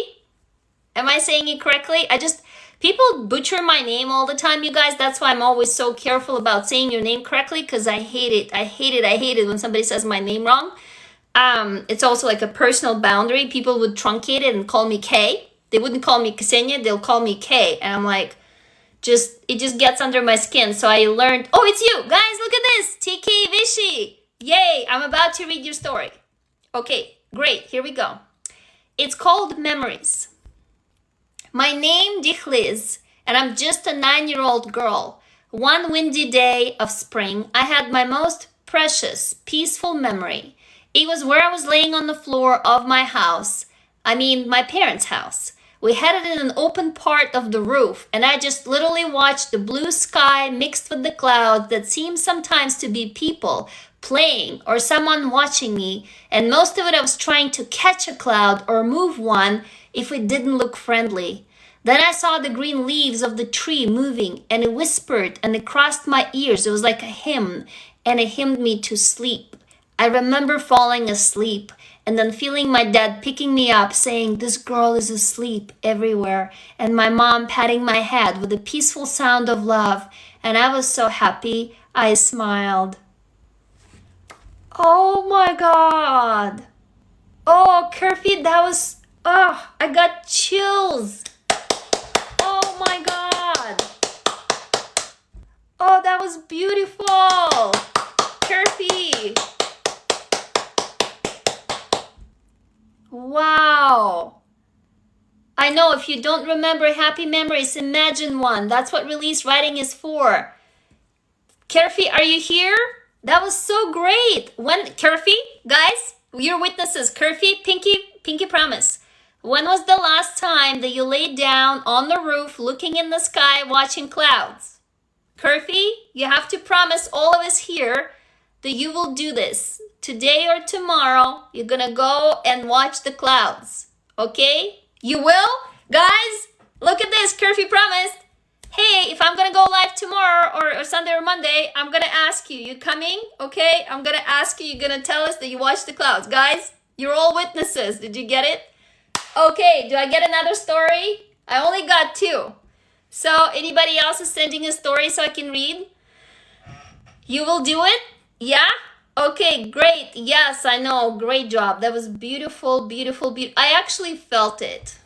Am I saying it correctly? People butcher my name all the time, you guys. That's why I'm always so careful about saying your name correctly, because I hate it when somebody says my name wrong. It's also like a personal boundary. People would truncate it and call me K. They wouldn't call me Ksenia, they'll call me K. And I'm like, it just gets under my skin. So I learned, oh, it's you. Guys, look at this. TK Vishy. Yay, I'm about to read your story. Okay, great. Here we go. It's called Memories. My name Dichliz, and I'm just a 9-year-old girl. One windy day of spring, I had my most precious, peaceful memory. It was where I was laying on the floor of my house. My parents' house. We had it in an open part of the roof, and I just literally watched the blue sky mixed with the clouds that seemed sometimes to be people playing or someone watching me, and most of it I was trying to catch a cloud or move one if it didn't look friendly. Then I saw the green leaves of the tree moving, and it whispered and it crossed my ears. It was like a hymn, and it hymned me to sleep. I remember falling asleep, and then feeling my dad picking me up saying, "This girl is asleep everywhere," and my mom patting my head with the peaceful sound of love, and I was so happy I smiled. Oh my God. Oh, Kerfi, that was, oh, I got chills. Oh my God. Oh, that was beautiful. Kerfi. Wow. I know if you don't remember happy memories, imagine one. That's what release writing is for. Kerfi, are you here? That was so great. When, Kerfi, guys, you're witnesses. Kerfi, Pinky promise. When was the last time that you laid down on the roof looking in the sky watching clouds? Kerfi, you have to promise all of us here that you will do this. Today or tomorrow, you're gonna go and watch the clouds. Okay? You will? Guys, look at this. Kerfi promised. Hey, if I'm gonna go live tomorrow or Sunday or Monday, I'm gonna ask you. You coming? Okay? I'm gonna ask you. You're gonna tell us that you watched the clouds. Guys, you're all witnesses. Did you get it? Okay, do I get another story? I only got 2. So anybody else is sending a story so I can read? You will do it? Yeah? Okay, great. Yes, I know. Great job. That was beautiful, beautiful, beautiful. I actually felt it.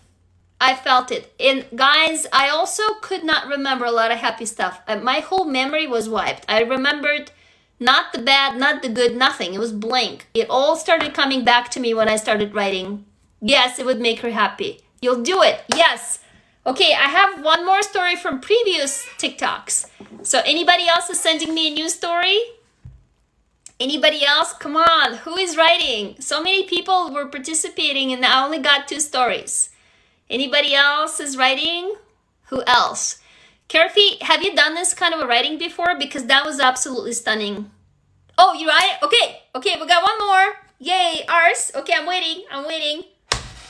I felt it. And guys, I also could not remember a lot of happy stuff. My whole memory was wiped. I remembered not the bad, not the good, nothing. It was blank. It all started coming back to me when I started writing. Yes, it would make her happy. You'll do it. Yes. Okay, I have one more story from previous TikToks. So anybody else is sending me a new story? Anybody else? Come on. Who is writing? So many people were participating and I only got 2 stories. Anybody else is writing? Who else? Kerfi, have you done this kind of a writing before? Because that was absolutely stunning. Oh, you write it? Okay, we got one more. Yay, Ars. Okay, I'm waiting.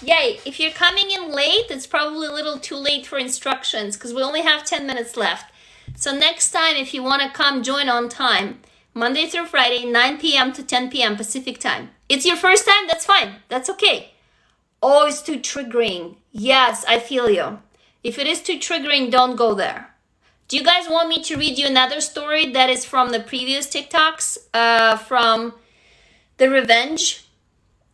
Yay. If you're coming in late, it's probably a little too late for instructions because we only have 10 minutes left. So next time, if you want to come join on time, Monday through Friday, 9 p.m. to 10 p.m. Pacific time. It's your first time? That's fine. That's okay. Oh, it's too triggering. Yes, I feel you. If it is too triggering, don't go there. Do you guys want me to read you another story that is from the previous TikToks? From the revenge?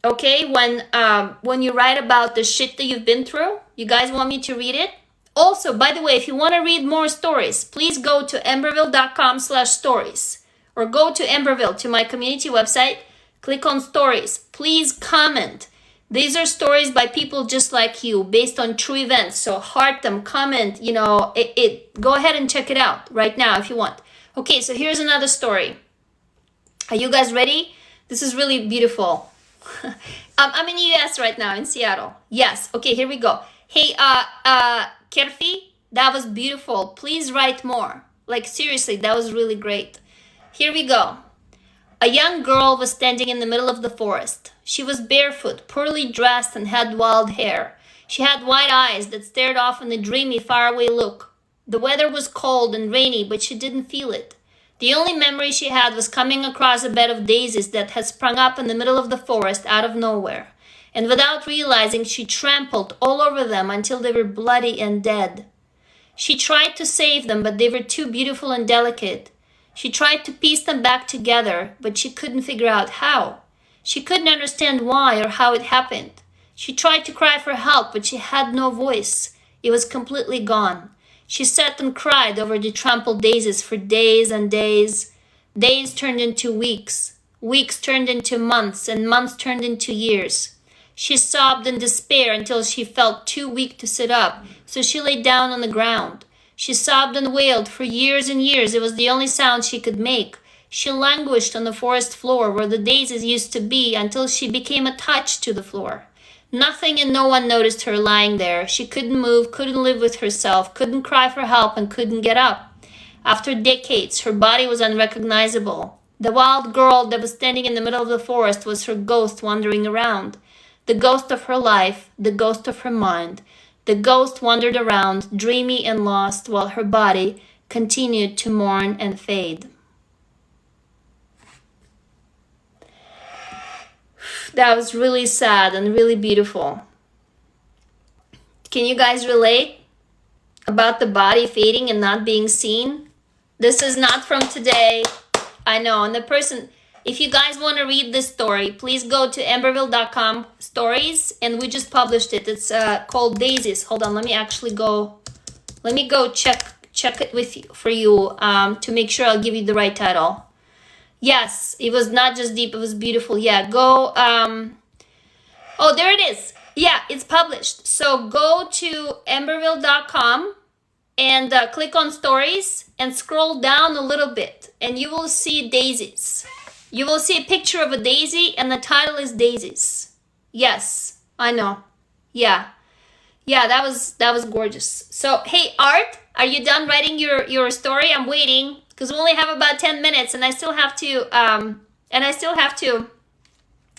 Okay, when you write about the shit that you've been through, you guys want me to read it? Also, by the way, if you want to read more stories, please go to emberville.com/stories or go to Emberville, to my community website, click on stories. Please comment. These are stories by people just like you, based on true events. So heart them, comment, go ahead and check it out right now if you want. Okay, so here's another story. Are you guys ready? This is really beautiful. I'm in the US right now, in Seattle. Yes, okay, here we go. Hey, Kerfi, that was beautiful. Please write more. Like, seriously, that was really great. Here we go. A young girl was standing in the middle of the forest. She was barefoot, poorly dressed, and had wild hair. She had white eyes that stared off in a dreamy, faraway look. The weather was cold and rainy, but she didn't feel it. The only memory she had was coming across a bed of daisies that had sprung up in the middle of the forest out of nowhere. And without realizing, she trampled all over them until they were bloody and dead. She tried to save them, but they were too beautiful and delicate. She tried to piece them back together, but she couldn't figure out how. She couldn't understand why or how it happened. She tried to cry for help, but she had no voice. It was completely gone. She sat and cried over the trampled daisies for days and days. Days turned into weeks. Weeks turned into months, and months turned into years. She sobbed in despair until she felt too weak to sit up, so she lay down on the ground. She sobbed and wailed for years and years. It was the only sound she could make. She languished on the forest floor where the daisies used to be until she became attached to the floor. Nothing and no one noticed her lying there. She couldn't move, couldn't live with herself, couldn't cry for help, and couldn't get up. After decades, her body was unrecognizable. The wild girl that was standing in the middle of the forest was her ghost wandering around. The ghost of her life, the ghost of her mind. The ghost wandered around, dreamy and lost, while her body continued to mourn and fade. That was really sad and really beautiful. Can you guys relate about the body fading and not being seen? This is not from today. I know. And the person, if you guys want to read this story, please go to amberville.com stories, and we just published it. It's called Daisies. Hold on, let me go check it with you for you to make sure I'll give you the right title. Yes, it was not just deep, it was beautiful. Yeah, go oh, there it is. Yeah, it's published. So go to amberville.com and click on stories and scroll down a little bit, and you will see daisies. You will see a picture of a daisy, and the title is Daisies. Yes, I know. Yeah, that was gorgeous. So hey, Art, are you done writing your story? I'm waiting because we only have about 10 minutes, and I still have to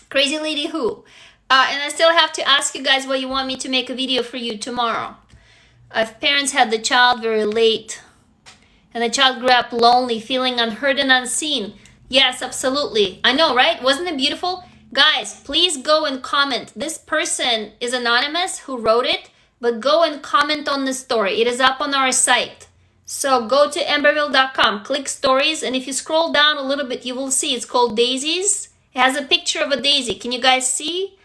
Crazy Lady Who, and I still have to ask you guys what you want me to make a video for you tomorrow. If parents had the child very late, and the child grew up lonely, feeling unheard and unseen. Yes, absolutely. I know, right? Wasn't it beautiful? Guys, please go and comment. This person is anonymous who wrote it, but go and comment on the story. It is up on our site. So go to amberville.com, click stories, and if you scroll down a little bit, you will see it's called Daisies. It has a picture of a daisy. Can you guys see?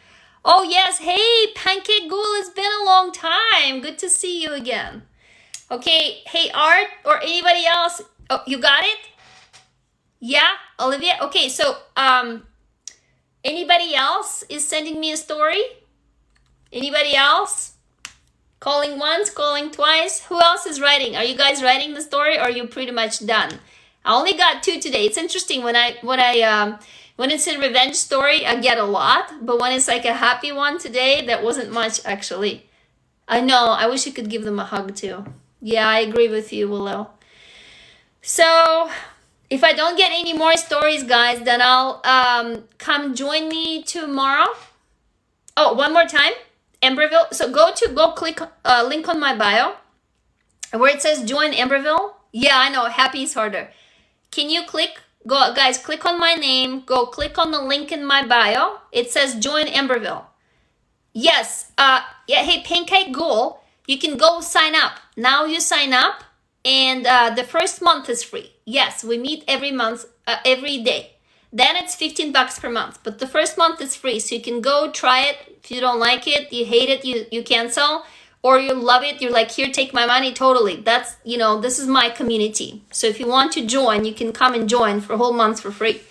Oh yes, hey, Pancake Ghoul, it's been a long time. Good to see you again. Okay, hey, Art or anybody else. Oh, you got it? Yeah, Olivia? Okay, so anybody else is sending me a story? Anybody else? Calling once, calling twice. Who else is writing? Are you guys writing the story, or are you pretty much done? I only got 2 today. It's interesting when it's a revenge story, I get a lot, but when it's like a happy one today, that wasn't much actually. I know, I wish I could give them a hug too. Yeah, I agree with you, Willow. So if I don't get any more stories, guys, then I'll come join me tomorrow. Oh, one more time, Amberville. So go click link on my bio where it says join Amberville. Yeah, I know, happy is harder. Can you click? Go, guys, click on my name. Go click on the link in my bio. It says join Amberville. Yes. Yeah. Hey, Pancake Ghoul, you can go sign up. Now you sign up, and the first month is free. Yes, we meet every month, every day. Then it's $15 per month, but the first month is free, so you can go try it. If you don't like it, you hate it, you cancel, or you love it, you're like, here, take my money, totally. That's, this is my community. So if you want to join, you can come and join for a whole month for free.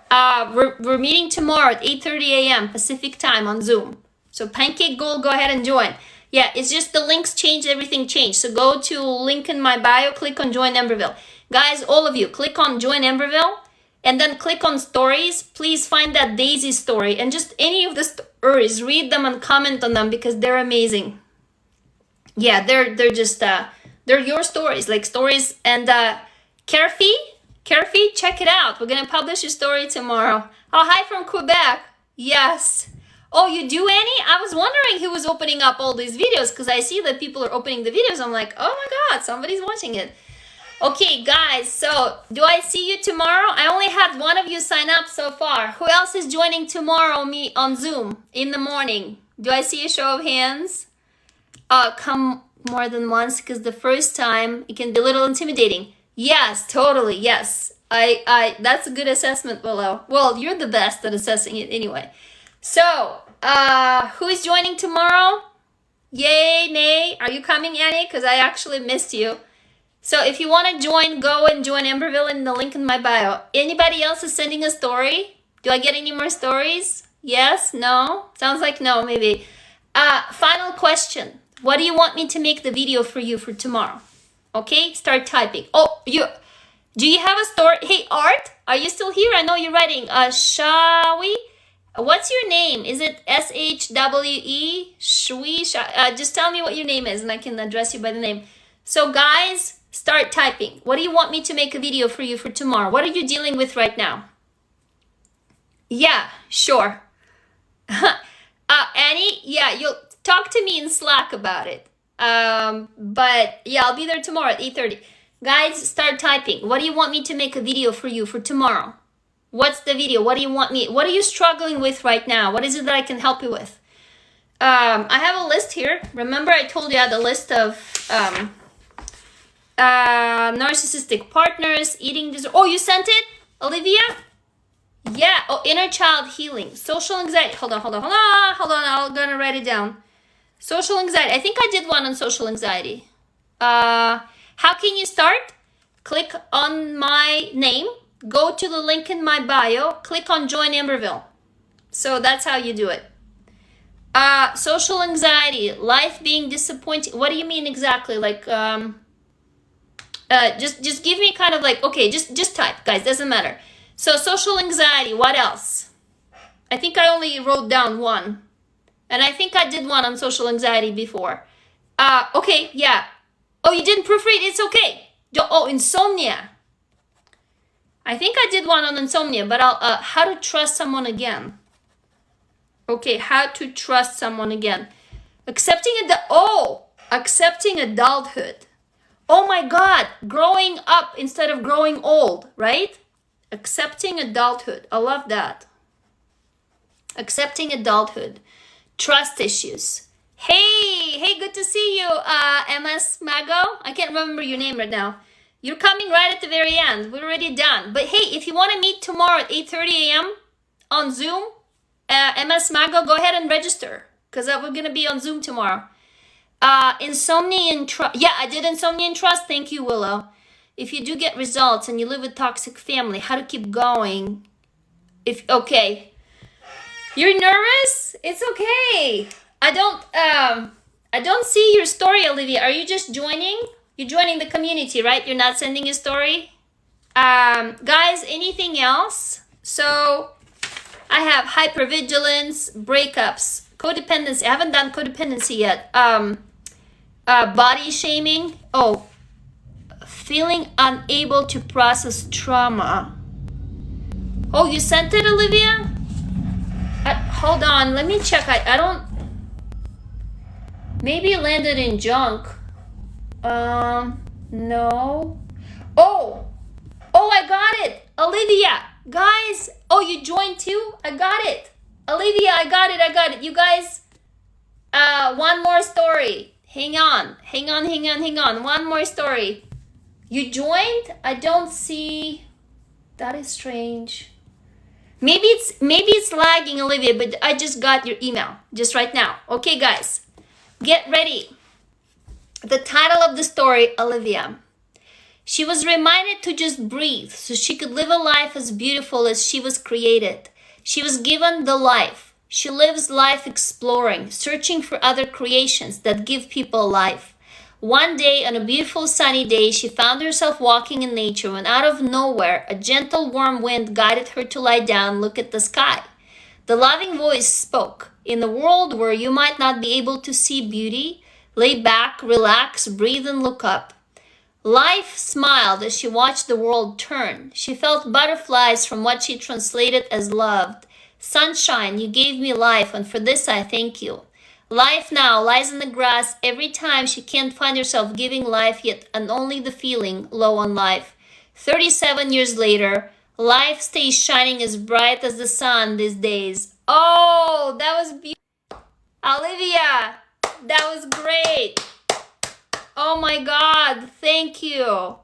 We're meeting tomorrow at 8:30 a.m. Pacific time on Zoom. So Pancake Ghoul, go ahead and join. Yeah, it's just the links changed, everything changed. So go to link in my bio, click on Join Amberville. Guys, all of you, click on Join Amberville, and then click on stories. Please find that Daisy story, and just any of the stories, read them and comment on them because they're amazing. Yeah, they're just they're your stories, like stories. And Kerfi, check it out. We're gonna publish your story tomorrow. Oh, hi from Quebec. Yes. Oh, you do, Annie? I was wondering who was opening up all these videos because I see that people are opening the videos. I'm like, oh my God, somebody's watching it. Okay, guys, so do I see you tomorrow? I only had one of you sign up so far. Who else is joining tomorrow me on Zoom in the morning? Do I see a show of hands? Come more than once because the first time it can be a little intimidating. Yes, totally, yes. That's a good assessment, Willow. Well, you're the best at assessing it anyway. So, who is joining tomorrow? Yay, nay. Are you coming, Annie? Because I actually missed you. So if you want to join, go and join Amberville in the link in my bio. Anybody else is sending a story? Do I get any more stories? Yes? No? Sounds like no, maybe. Final question. What do you want me to make the video for you for tomorrow? Okay, start typing. Oh, do you have a story? Hey, Art, are you still here? I know you're writing. Shawi? What's your name? Is it SHWE? Shwi? Just tell me what your name is and I can address you by the name. So guys, start typing. What do you want me to make a video for you for tomorrow? What are you dealing with right now? Yeah, sure. Annie, yeah, you'll talk to me in Slack about it. But yeah, I'll be there tomorrow at 8:30. Guys, start typing. What do you want me to make a video for you for tomorrow? What's the video? What do you want me? What are you struggling with right now? What is it that I can help you with? I have a list here. Remember I told you I had a list of narcissistic partners, eating disorder. Oh, you sent it, Olivia? Yeah. Oh, inner child healing, social anxiety. Hold on. I'm gonna write it down. Social anxiety. I think I did one on social anxiety. How can you start? Click on my name. Go to the link in my bio. Click on Join Amberville. So that's how you do it. Social anxiety, life being disappointing. What do you mean exactly? Like, just give me kind of like, okay, just type, guys, doesn't matter. So social anxiety, what else? I think I only wrote down one. And I think I did one on social anxiety before. Okay, yeah. Oh, you didn't proofread? It's okay. Oh, insomnia. I think I did one on insomnia, but how to trust someone again. Okay, how to trust someone again. Accepting adulthood. Oh my God, growing up instead of growing old, right? Accepting adulthood. I love that. Accepting adulthood. Trust issues. Hey, good to see you, MS Mago. I can't remember your name right now. You're coming right at the very end. We're already done. But hey, if you want to meet tomorrow at 8:30 a.m. on Zoom, MS Mago, go ahead and register because we're going to be on Zoom tomorrow. Insomnia and trust. Yeah, I did insomnia and trust. Thank you, Willow. If you do get results and you live with toxic family, how to keep going. Okay. You're nervous? It's okay. I don't see your story, Olivia. Are you just joining? You're joining the community, right? You're not sending a story? Guys, anything else? So I have hypervigilance, breakups, codependency. I haven't done codependency yet. Body shaming. Oh, feeling unable to process trauma. Oh, you sent it, Olivia? Hold on, let me check. I don't... Maybe it landed in junk. No. Oh, I got it. Olivia, guys. Oh, you joined too? I got it. Olivia, I got it. You guys, one more story. Hang on. One more story. You joined? I don't see. That is strange. Maybe it's lagging, Olivia, but I just got your email just right now. Okay, guys, get ready. The title of the story, Olivia. She was reminded to just breathe so she could live a life as beautiful as she was created. She was given the life. She lives life exploring, searching for other creations that give people life. One day, on a beautiful sunny day, she found herself walking in nature when out of nowhere, a gentle warm wind guided her to lie down and look at the sky. The loving voice spoke. In a world where you might not be able to see beauty, lay back, relax, breathe, and look up. Life smiled as she watched the world turn. She felt butterflies from what she translated as loved. Sunshine, you gave me life, and for this I thank you. Life now lies in the grass every time she can't find herself giving life yet, and only the feeling low on life. 37 years later, life stays shining as bright as the sun these days. Oh, that was beautiful. Olivia, that was great. Oh my God, thank you.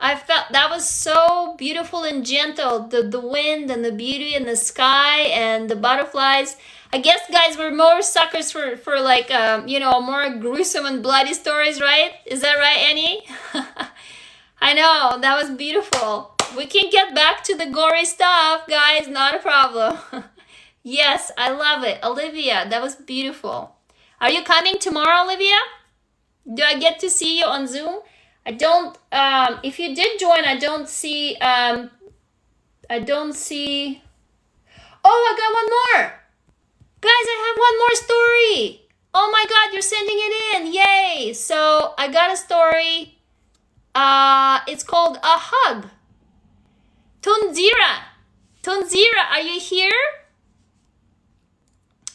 I felt that was so beautiful and gentle. The wind and the beauty and the sky and the butterflies. I guess, guys, we're more suckers for like, more gruesome and bloody stories, right? Is that right, Annie? I know, that was beautiful. We can get back to the gory stuff, guys, not a problem. Yes, I love it. Olivia, that was beautiful. Are you coming tomorrow, Olivia? Do I get to see you on Zoom? I don't, if you did join, I don't see, oh, I got one more. Guys, I have one more story. Oh my God, you're sending it in. Yay. So I got a story. It's called A Hug. Tunzira, are you here?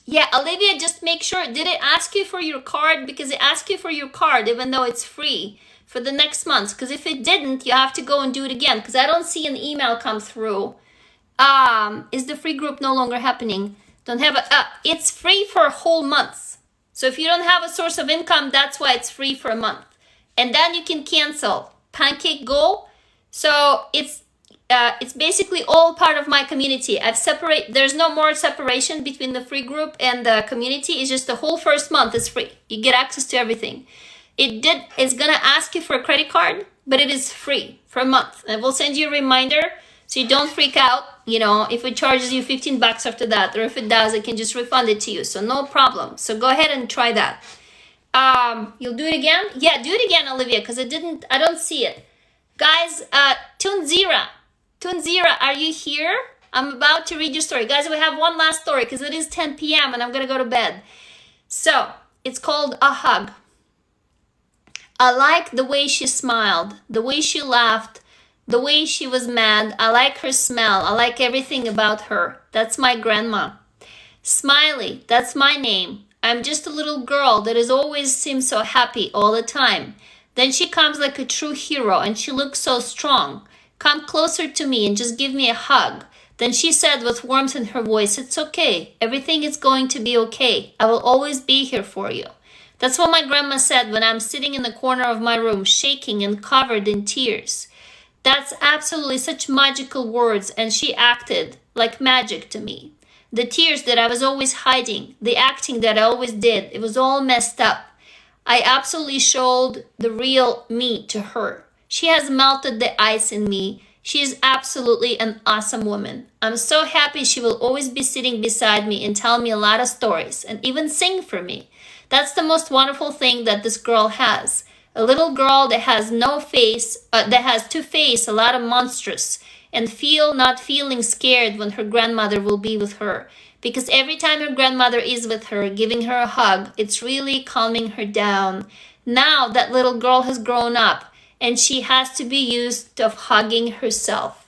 Yeah, Olivia, just make sure. Did it ask you for your card? Because it asked you for your card, even though it's free for the next month. Because if it didn't, you have to go and do it again. Because I don't see an email come through. Is the free group no longer happening? Don't have a, it's free for a whole month. So if you don't have a source of income, that's why it's free for a month. And then you can cancel. Pancake Go. So it's basically all part of my community. There's no more separation between the free group and the community. It's just the whole first month is free. You get access to everything. It's gonna ask you for a credit card, but it is free for a month. And we'll send you a reminder so you don't freak out, if it charges you $15 after that, or if it does, it can just refund it to you. So no problem. So go ahead and try that. You'll do it again? Yeah, do it again, Olivia, because I don't see it. Guys, Tunzira, are you here? I'm about to read your story. Guys, we have one last story because it is 10 p.m. and I'm going to go to bed. So, it's called A Hug. I like the way she smiled, the way she laughed, the way she was mad. I like her smell. I like everything about her. That's my grandma. Smiley, that's my name. I'm just a little girl that has always seemed so happy all the time. Then she comes like a true hero and she looks so strong. Come closer to me and just give me a hug. Then she said with warmth in her voice, it's okay. Everything is going to be okay. I will always be here for you. That's what my grandma said when I'm sitting in the corner of my room, shaking and covered in tears. That's absolutely such magical words, and she acted like magic to me. The tears that I was always hiding, the acting that I always did, it was all messed up. I absolutely showed the real me to her. She has melted the ice in me. She is absolutely an awesome woman. I'm so happy she will always be sitting beside me and tell me a lot of stories and even sing for me. That's the most wonderful thing that this girl has. A little girl that has to face a lot of monsters and not feeling scared when her grandmother will be with her. Because every time her grandmother is with her, giving her a hug, it's really calming her down. Now that little girl has grown up and she has to be used to hugging herself.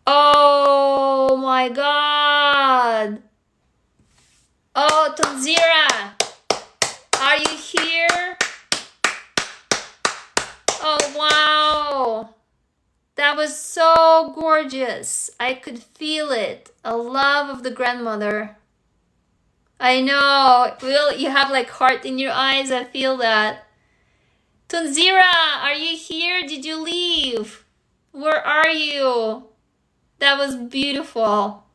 Oh my God. Oh, Tanzira, are you here? Oh, wow. That was so gorgeous. I could feel it. A love of the grandmother. I know. You have like heart in your eyes. I feel that. Tunzira, are you here? Did you leave? Where are you? That was beautiful.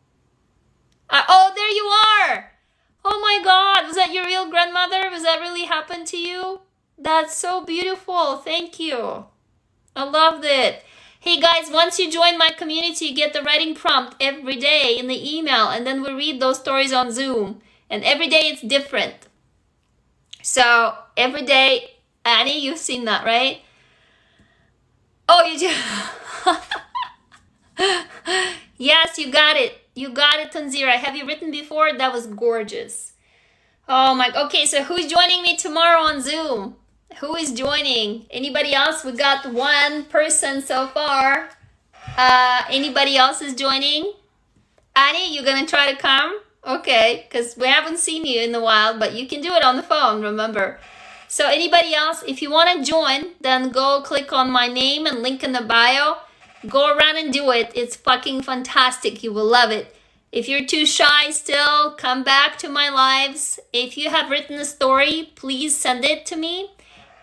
Oh, there you are. Oh my God. Was that your real grandmother? Was that really happened to you? That's so beautiful. Thank you. I loved it. Hey guys, once you join my community, you get the writing prompt every day in the email, and then we read those stories on Zoom. And every day it's different. So every day, Annie, you've seen that, right? Oh, you do. Yes, you got it. You got it, Tanzira. Have you written before? That was gorgeous. Oh my, okay, so who's joining me tomorrow on Zoom? Who is joining? Anybody else? We got one person so far. Anybody else is joining? Annie, you gonna try to come? Okay, because we haven't seen you in a while, but you can do it on the phone, remember. So anybody else, if you want to join, then go click on my name and link in the bio. Go around and do it. It's fucking fantastic. You will love it. If you're too shy still, come back to my lives. If you have written a story, please send it to me.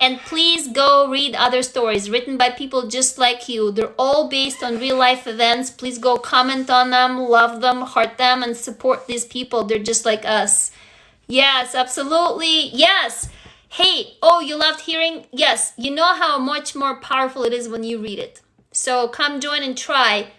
And please go read other stories written by people just like you. They're all based on real life events. Please go comment on them, love them, heart them, and support these people. They're just like us. Yes, absolutely. Yes. Hey, oh, you loved hearing? Yes. You know how much more powerful it is when you read it. So come join and try.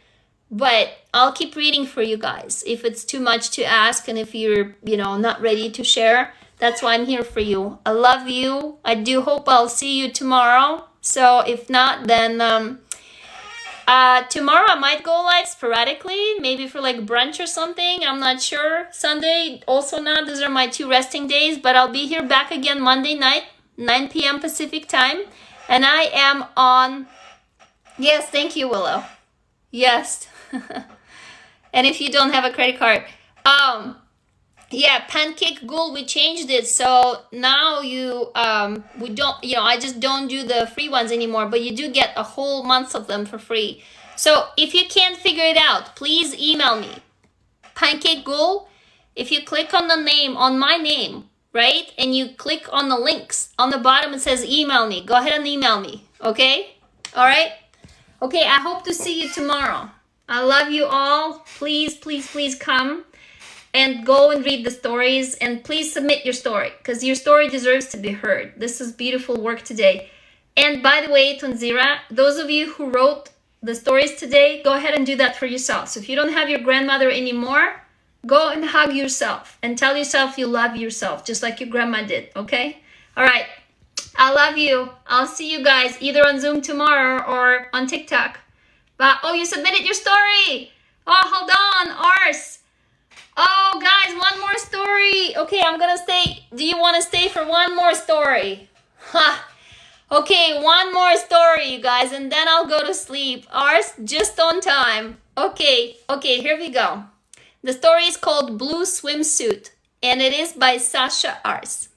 But I'll keep reading for you guys if it's too much to ask and if you're, not ready to share. That's why I'm here for you. I love you. I do hope I'll see you tomorrow. So if not, then tomorrow I might go live sporadically, maybe for like brunch or something. I'm not sure. Sunday also not. Those are my 2 resting days. But I'll be here back again Monday night, 9 p.m. Pacific time. And I am on... Yes, thank you, Willow. Yes. And if you don't have a credit card... Yeah, Pancake Ghoul, we changed it. So now we don't, I just don't do the free ones anymore, but you do get a whole month of them for free. So if you can't figure it out, please email me. Pancake Ghoul, if you click on the name, on my name, right? And you click on the links on the bottom, it says email me. Go ahead and email me, okay? All right? Okay, I hope to see you tomorrow. I love you all. Please, please, please come and go and read the stories, and please submit your story because your story deserves to be heard. This is beautiful work today. And by the way, Tunzira, those of you who wrote the stories today, go ahead and do that for yourself. So if you don't have your grandmother anymore, go and hug yourself and tell yourself you love yourself just like your grandma did, okay? All right, I love you. I'll see you guys either on Zoom tomorrow or on TikTok. But, oh, you submitted your story. Oh, hold on, Ars. Oh, guys, one more story. Okay, I'm gonna stay. Do you want to stay for one more story? Ha. Okay, one more story, you guys, and then I'll go to sleep. Ours, just on time. Okay, here we go. The story is called Blue Swimsuit, and it is by Sasha Ars.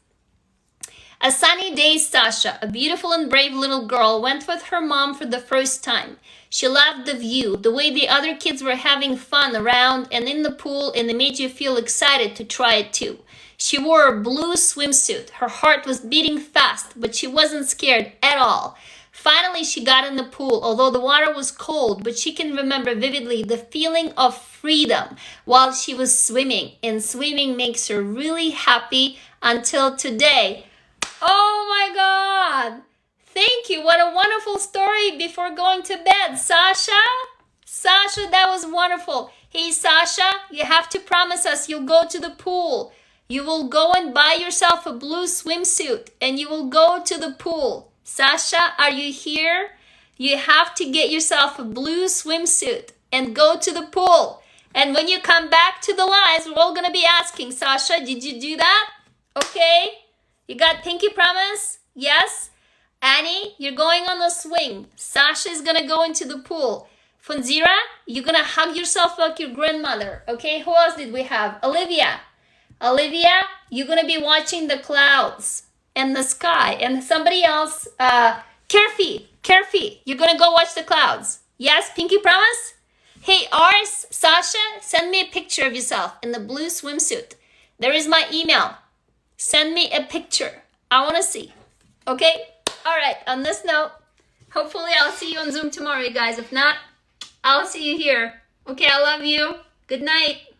A sunny day, Sasha, a beautiful and brave little girl, went with her mom for the first time. She loved the view, the way the other kids were having fun around and in the pool, and it made you feel excited to try it too. She wore a blue swimsuit. Her heart was beating fast, but she wasn't scared at all. Finally, she got in the pool, although the water was cold, but she can remember vividly the feeling of freedom while she was swimming, and swimming makes her really happy until today. Oh my God! Thank you. What a wonderful story before going to bed. Sasha, that was wonderful. Hey, Sasha, you have to promise us you'll go to the pool. You will go and buy yourself a blue swimsuit and you will go to the pool. Sasha, are you here? You have to get yourself a blue swimsuit and go to the pool. And when you come back to the lives, we're all going to be asking, Sasha, did you do that? Okay. You got pinky promise? Yes? Annie, you're going on the swing. Sasha is going to go into the pool. Funzira, you're going to hug yourself like your grandmother. Okay, who else did we have? Olivia, you're going to be watching the clouds and the sky. And somebody else, Kerfi, you're going to go watch the clouds. Yes, pinky promise? Hey, Ars, Sasha, send me a picture of yourself in the blue swimsuit. There is my email. Send me a picture. I want to see. Okay? All right. On this note, hopefully I'll see you on Zoom tomorrow, you guys. If not, I'll see you here. Okay, I love you. Good night.